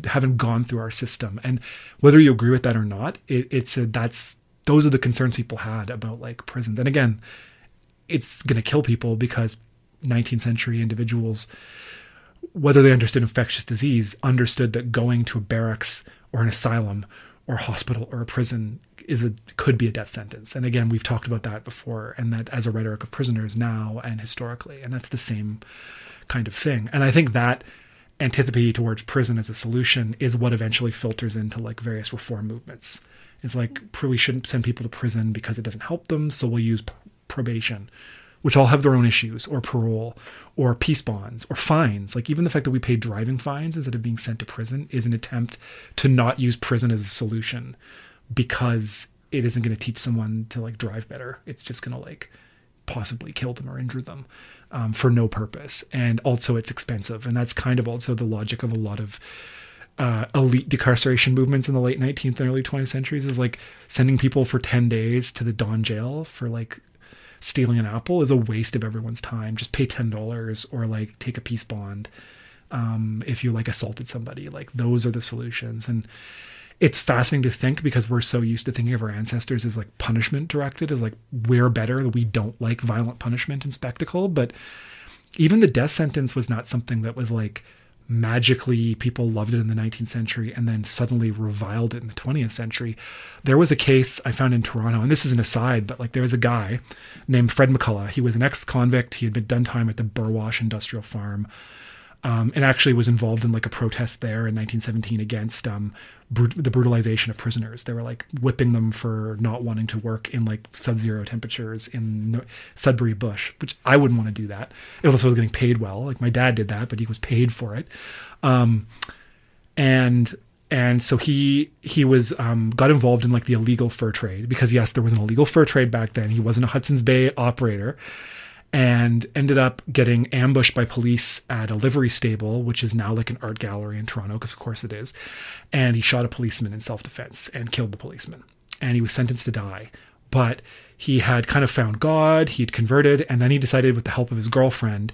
haven't gone through our system. And whether you agree with that or not, those are the concerns people had about like prisons. And again, it's going to kill people because 19th century individuals, whether they understood infectious disease, understood that going to a barracks or an asylum or a hospital or a prison could be a death sentence. And again, we've talked about that before, and that as a rhetoric of prisoners now and historically, and that's the same kind of thing. And I think that antipathy towards prison as a solution is what eventually filters into like various reform movements It's like, we shouldn't send people to prison because it doesn't help them, so we'll use probation, which all have their own issues, or parole, or peace bonds, or fines. Like, even the fact that we pay driving fines instead of being sent to prison is an attempt to not use prison as a solution, because it isn't going to teach someone to like drive better. It's just going to like possibly kill them or injure them for no purpose. And also it's expensive. And that's kind of also the logic of a lot of elite decarceration movements in the late 19th and early 20th centuries, is like sending people for 10 days to the Don jail for like stealing an apple is a waste of everyone's time. Just pay $10 or like take a peace bond if you like assaulted somebody. Like, those are the solutions. And it's fascinating to think, because we're so used to thinking of our ancestors as like punishment directed, as like we're better, that we don't like violent punishment and spectacle. But even the death sentence was not something that was like magically people loved it in the 19th century and then suddenly reviled it in the 20th century. There was a case I found in Toronto, and this is an aside, but like there was a guy named Fred McCullough. He was an ex-convict. He had been done time at the Burwash Industrial Farm. And actually was involved in like a protest there in 1917 against the brutalization of prisoners. They were like whipping them for not wanting to work in like sub-zero temperatures in Sudbury Bush, which I wouldn't want to do that. It also was getting paid well. Like, my dad did that, but he was paid for it. And so he was got involved in like the illegal fur trade, because yes, there was an illegal fur trade back then. He wasn't a Hudson's Bay operator. And ended up getting ambushed by police at a livery stable, which is now like an art gallery in Toronto, because of course it is. And he shot a policeman in self-defense and killed the policeman. And he was sentenced to die. But he had kind of found God, he'd converted, and then he decided, with the help of his girlfriend,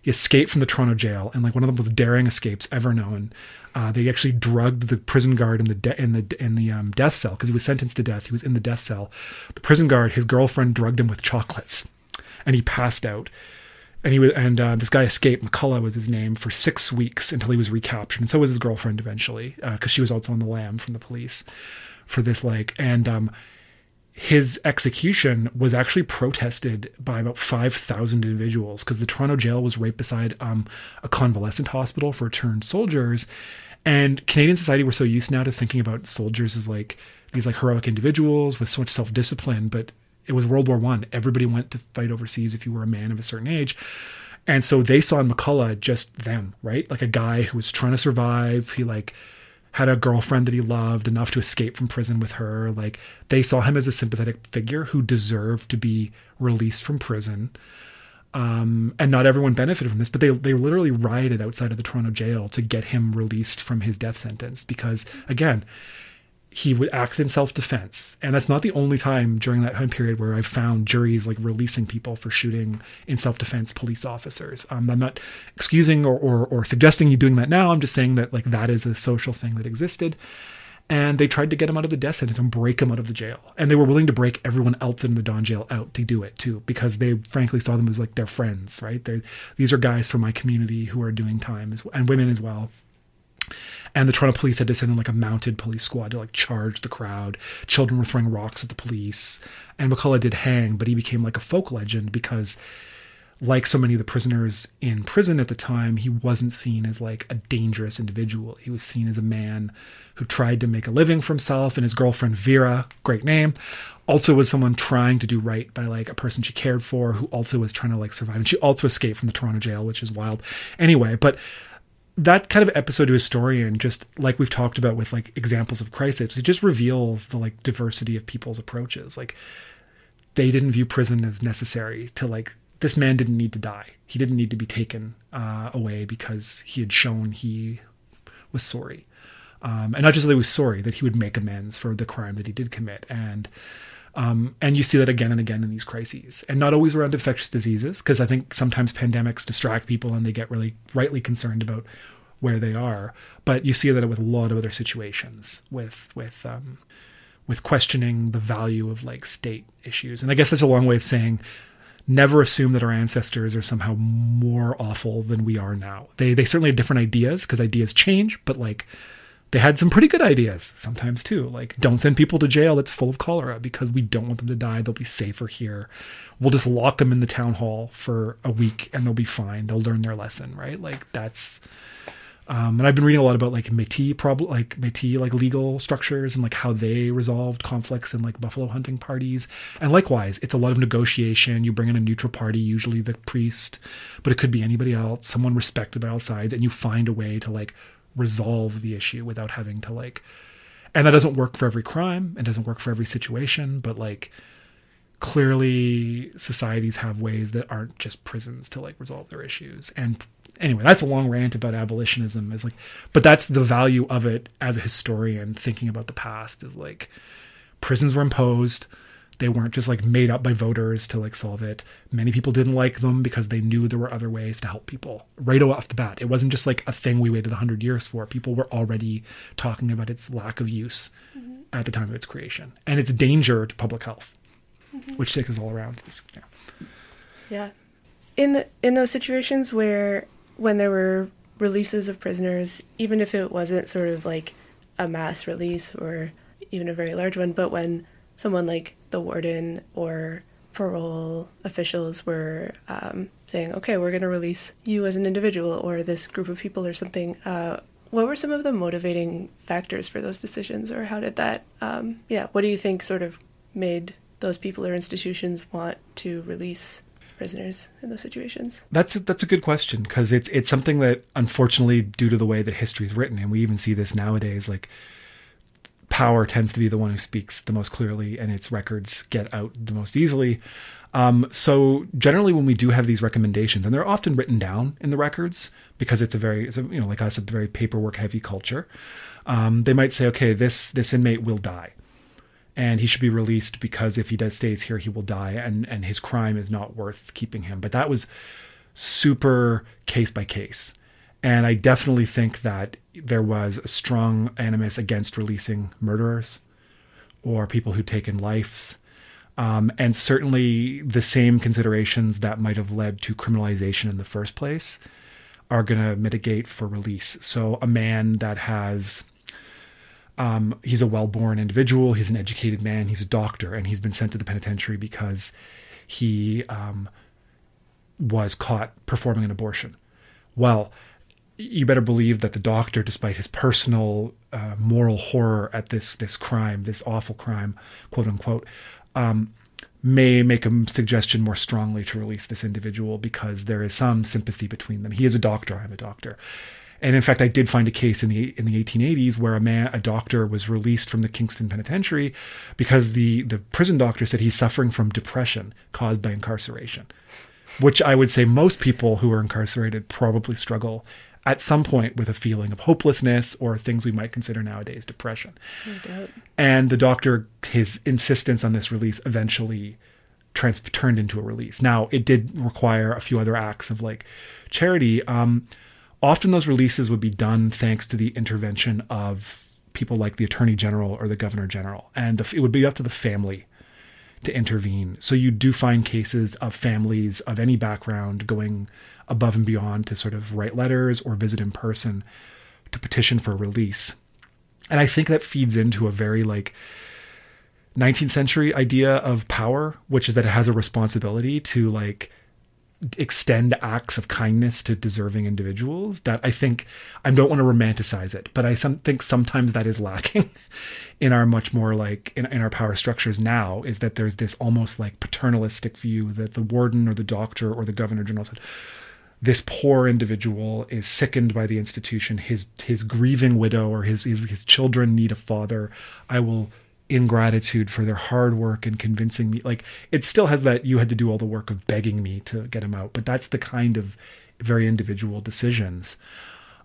he escaped from the Toronto jail. And like one of the most daring escapes ever known. They actually drugged the prison guard in the death cell, because he was sentenced to death. He was in the death cell. The prison guard, his girlfriend, drugged him with chocolates. And he passed out. And this guy escaped. McCullough was his name, for 6 weeks until he was recaptured. And so was his girlfriend eventually, because she was also on the lam from the police for this. His execution was actually protested by about 5,000 individuals, because the Toronto jail was right beside a convalescent hospital for returned soldiers. And Canadian society, we're so used now to thinking about soldiers as like these like heroic individuals with so much self-discipline, but it was World War I. Everybody went to fight overseas if you were a man of a certain age. And so they saw in McCullough just them, right? Like a guy who was trying to survive. He like had a girlfriend that he loved enough to escape from prison with her. Like, they saw him as a sympathetic figure who deserved to be released from prison. And not everyone benefited from this, but they literally rioted outside of the Toronto jail to get him released from his death sentence, because again, he would act in self-defense. And that's not the only time during that time period where I've found juries like releasing people for shooting in self-defense police officers. I'm not excusing or suggesting you doing that now. I'm just saying that like that is a social thing that existed. And they tried to get him out of the death sentence and break him out of the jail. And they were willing to break everyone else in the Don jail out to do it too, because they frankly saw them as like their friends, right? These are guys from my community who are doing time and women as well. And the Toronto police had to send in like a mounted police squad to like charge the crowd. Children were throwing rocks at the police. And McCullough did hang, but he became like a folk legend because, like so many of the prisoners in prison at the time, he wasn't seen as like a dangerous individual. He was seen as a man who tried to make a living for himself. And his girlfriend Vera, great name, also was someone trying to do right by like a person she cared for, who also was trying to like survive. And she also escaped from the Toronto jail, which is wild. Anyway, but that kind of episode to historian, just like we've talked about with like examples of crisis, it just reveals the like diversity of people's approaches. Like, they didn't view prison as necessary to like, this man didn't need to die. He didn't need to be taken away because he had shown he was sorry. And not just that he was sorry, that he would make amends for the crime that he did commit. And you see that again and again in these crises, and not always around infectious diseases, because I think sometimes pandemics distract people and they get really rightly concerned about where they are. But you see that with a lot of other situations, with questioning the value of like state issues. And I guess that's a long way of saying, never assume that our ancestors are somehow more awful than we are now. They certainly had different ideas, because ideas change, but like, they had some pretty good ideas sometimes too. Like, don't send people to jail that's full of cholera because we don't want them to die. They'll be safer here. We'll just lock them in the town hall for a week and they'll be fine. They'll learn their lesson, right? Like, that's And I've been reading a lot about like Métis like legal structures and like how they resolved conflicts in like buffalo hunting parties. And likewise, it's a lot of negotiation. You bring in a neutral party, usually the priest, but it could be anybody else, someone respected by all sides, and you find a way to like resolve the issue without having to like, and that doesn't work for every crime. It doesn't work for every situation, but like clearly societies have ways that aren't just prisons to like resolve their issues. And anyway, that's a long rant about abolitionism, is like, but that's the value of it as a historian thinking about the past, is like prisons were imposed. They weren't just like made up by voters to like solve it. Many people didn't like them because they knew there were other ways to help people right off the bat. It wasn't just like a thing we waited 100 years for. People were already talking about its lack of use at the time of its creation and its danger to public health, which takes us all around this. Yeah. In those situations where when there were releases of prisoners, even if it wasn't sort of like a mass release or even a very large one, but when someone like the warden or parole officials were saying, okay, we're going to release you as an individual or this group of people or something, what were some of the motivating factors for those decisions, or how did that, what do you think sort of made those people or institutions want to release prisoners in those situations? That's a good question, because it's something that, unfortunately, due to the way that history is written, and we even see this nowadays, like power tends to be the one who speaks the most clearly, and its records get out the most easily. So generally, when we do have these recommendations, and they're often written down in the records because it's a like I said, a very paperwork heavy culture. They might say, okay, this inmate will die, and he should be released because if he stays here, he will die, and his crime is not worth keeping him. But that was super case by case. And I definitely think that there was a strong animus against releasing murderers or people who'd taken lives. And certainly the same considerations that might have led to criminalization in the first place are going to mitigate for release. So a man that has... he's a well-born individual, he's an educated man, he's a doctor, and he's been sent to the penitentiary because he was caught performing an abortion. Well, you better believe that the doctor, despite his personal moral horror at this crime, this awful crime, quote unquote, may make a suggestion more strongly to release this individual because there is some sympathy between them. He is a doctor, I'm a doctor. And in fact, I did find a case in the 1880s where a doctor was released from the Kingston Penitentiary because the prison doctor said he's suffering from depression caused by incarceration, which I would say most people who are incarcerated probably struggle at some point with a feeling of hopelessness or things we might consider nowadays depression. No doubt. And the doctor, his insistence on this release eventually turned into a release. Now, it did require a few other acts of like charity. Often those releases would be done thanks to the intervention of people like the Attorney General or the Governor General. And it would be up to the family to intervene. So you do find cases of families of any background going above and beyond to sort of write letters or visit in person to petition for release. And I think that feeds into a very like 19th century idea of power, which is that it has a responsibility to like extend acts of kindness to deserving individuals. That I don't want to romanticize it, but I think sometimes that is lacking in our much more like in our power structures now, is that there's this almost like paternalistic view that the warden or the doctor or the Governor General said, this poor individual is sickened by the institution. His grieving widow or his children need a father. I will, in gratitude for their hard work and convincing me, like it still has that you had to do all the work of begging me to get him out. But that's the kind of very individual decisions.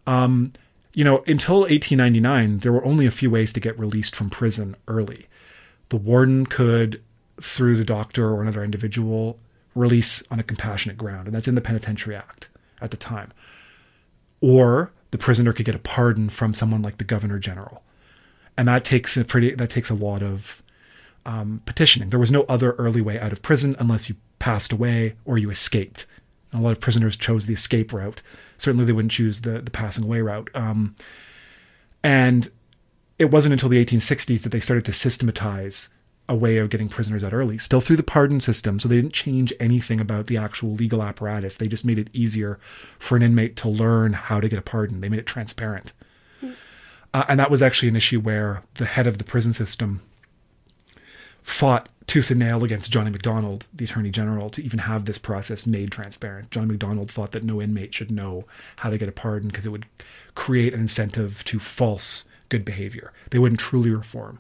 Until 1899, there were only a few ways to get released from prison early. The warden could, through the doctor or another individual, release on a compassionate ground, and that's in the Penitentiary Act at the time. Or the prisoner could get a pardon from someone like the Governor General, and that takes a lot of petitioning. There was no other early way out of prison unless you passed away or you escaped. And a lot of prisoners chose the escape route. Certainly, they wouldn't choose the passing away route. And it wasn't until the 1860s that they started to systematize a way of getting prisoners out early, still through the pardon system. So they didn't change anything about the actual legal apparatus. They just made it easier for an inmate to learn how to get a pardon. They made it transparent. And that was actually an issue where the head of the prison system fought tooth and nail against Johnny MacDonald, the Attorney General, to even have this process made transparent. Johnny MacDonald thought that no inmate should know how to get a pardon because it would create an incentive to false good behavior. They wouldn't truly reform.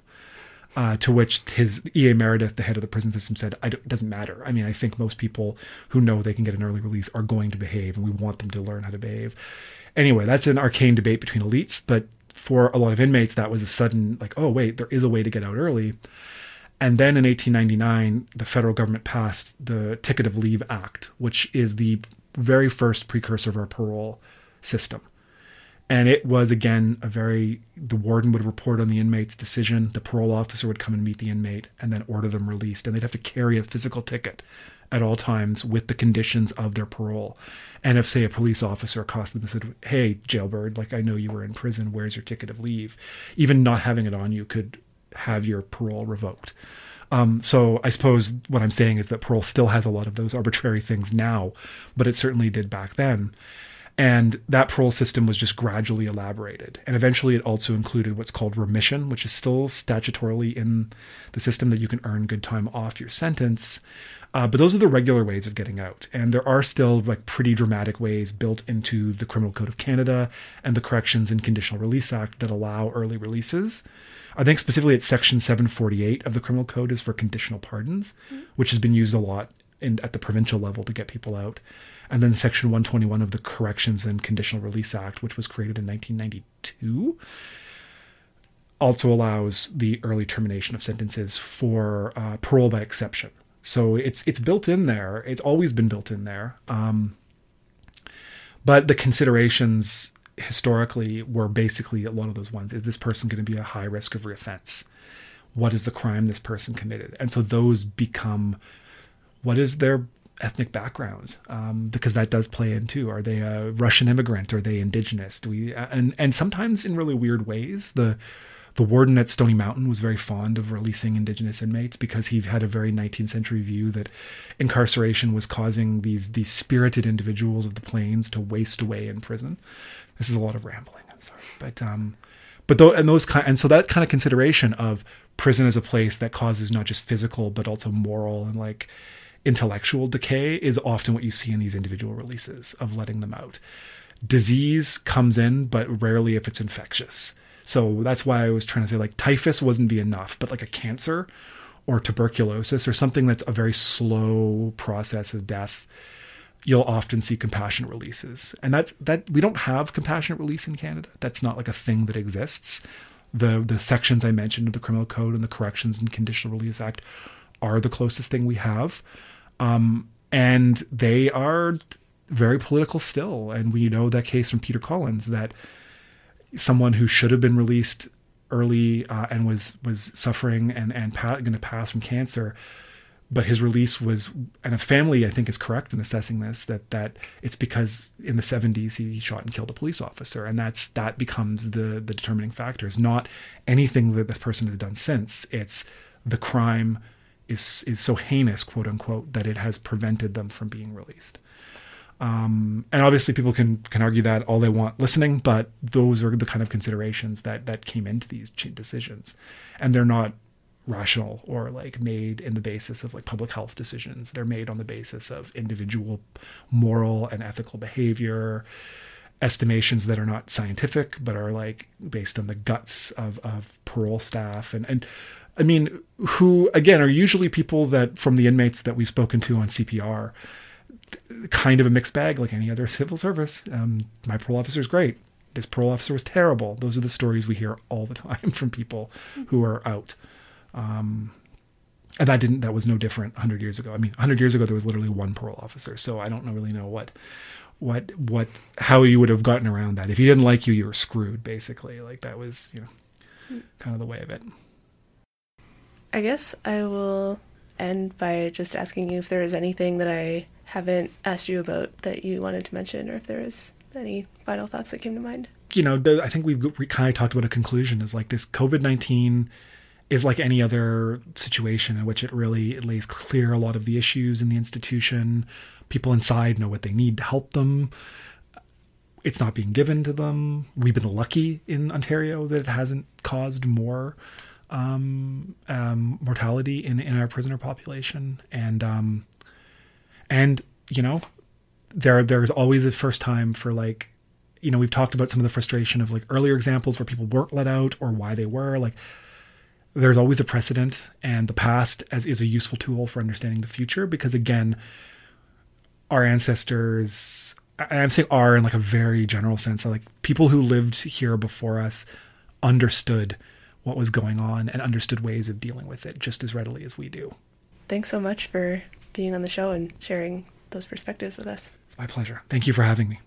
To which his E.A. Meredith, the head of the prison system, said, it doesn't matter. I mean, I think most people who know they can get an early release are going to behave, and we want them to learn how to behave. Anyway, that's an arcane debate between elites, but for a lot of inmates, that was a sudden, like, oh, wait, there is a way to get out early. And then in 1899, the federal government passed the Ticket of Leave Act, which is the very first precursor of our parole system. And it was, again, the warden would report on the inmate's decision. The parole officer would come and meet the inmate and then order them released. And they'd have to carry a physical ticket at all times with the conditions of their parole. And if, say, a police officer accosted them and said, hey, jailbird, like, I know you were in prison, where's your ticket of leave? Even not having it on you could have your parole revoked. So I suppose what I'm saying is that parole still has a lot of those arbitrary things now, but it certainly did back then. And that parole system was just gradually elaborated. And eventually it also included what's called remission, which is still statutorily in the system, that you can earn good time off your sentence. But those are the regular ways of getting out. And there are still like pretty dramatic ways built into the Criminal Code of Canada and the Corrections and Conditional Release Act that allow early releases. I think specifically it's Section 748 of the Criminal Code is for conditional pardons, which has been used a lot at the provincial level to get people out. And then Section 121 of the Corrections and Conditional Release Act, which was created in 1992, also allows the early termination of sentences for parole by exception. So it's built in there. It's always been built in there. But the considerations historically were basically a lot of those ones. Is this person going to be a high risk of reoffense? What is the crime this person committed? And so those become, what is their ethnic background? Because that does play into, are they a Russian immigrant? Are they indigenous? And sometimes in really weird ways, the warden at Stony Mountain was very fond of releasing indigenous inmates because he had a very 19th century view that incarceration was causing these spirited individuals of the plains to waste away in prison. This is a lot of rambling, I'm sorry. And so that kind of consideration of prison as a place that causes not just physical, but also moral and like intellectual decay is often what you see in these individual releases of letting them out. Disease comes in, but rarely if it's infectious. So that's why I was trying to say, like, typhus wouldn't be enough, but like a cancer or tuberculosis or something that's a very slow process of death, you'll often see compassionate releases. And that we don't have compassionate release in Canada. That's not like a thing that exists. The sections I mentioned of the Criminal Code and the Corrections and Conditional Release Act are the closest thing we have. And they are very political still. And we know that case from Peter Collins, that someone who should have been released early and was suffering and going to pass from cancer, but his release was, and a family I think is correct in assessing this, that it's because in the 70s he shot and killed a police officer, and that becomes the determining factor. It's not anything that the person has done since. It's the crime is so heinous, quote unquote, that it has prevented them from being released. And obviously people can argue that all they want listening, but those are the kind of considerations that came into these decisions. And they're not rational or like made in the basis of like public health decisions. They're made on the basis of individual moral and ethical behavior, estimations that are not scientific, but are like based on the guts of parole staff. And I mean, who again are usually people that from the inmates that we've spoken to on CPR, kind of a mixed bag like any other civil service. My parole officer is great. This parole officer was terrible. Those are the stories we hear all the time from people who are out. And that was no different 100 years ago. I mean, 100 years ago, there was literally one parole officer. So I don't really know how you would have gotten around that. If he didn't like you, you were screwed, basically. Like that was, kind of the way of it. I guess I will end by just asking you if there is anything that I haven't asked you about that you wanted to mention, or if there is any final thoughts that came to mind. I think we kind of talked about a conclusion is like this COVID-19 is like any other situation in which it lays clear a lot of the issues in the institution. People inside know what they need to help them. It's not being given to them. We've been lucky in Ontario that it hasn't caused more mortality in our prisoner population. And you know, there's always a first time for, like, you know, we've talked about some of the frustration of like earlier examples where people weren't let out or why they were. Like, there's always a precedent, and the past is a useful tool for understanding the future, because again, our ancestors, I'm saying "are" in like a very general sense, like people who lived here before us understood what was going on and understood ways of dealing with it just as readily as we do. Thanks so much for being on the show and sharing those perspectives with us. It's my pleasure. Thank you for having me.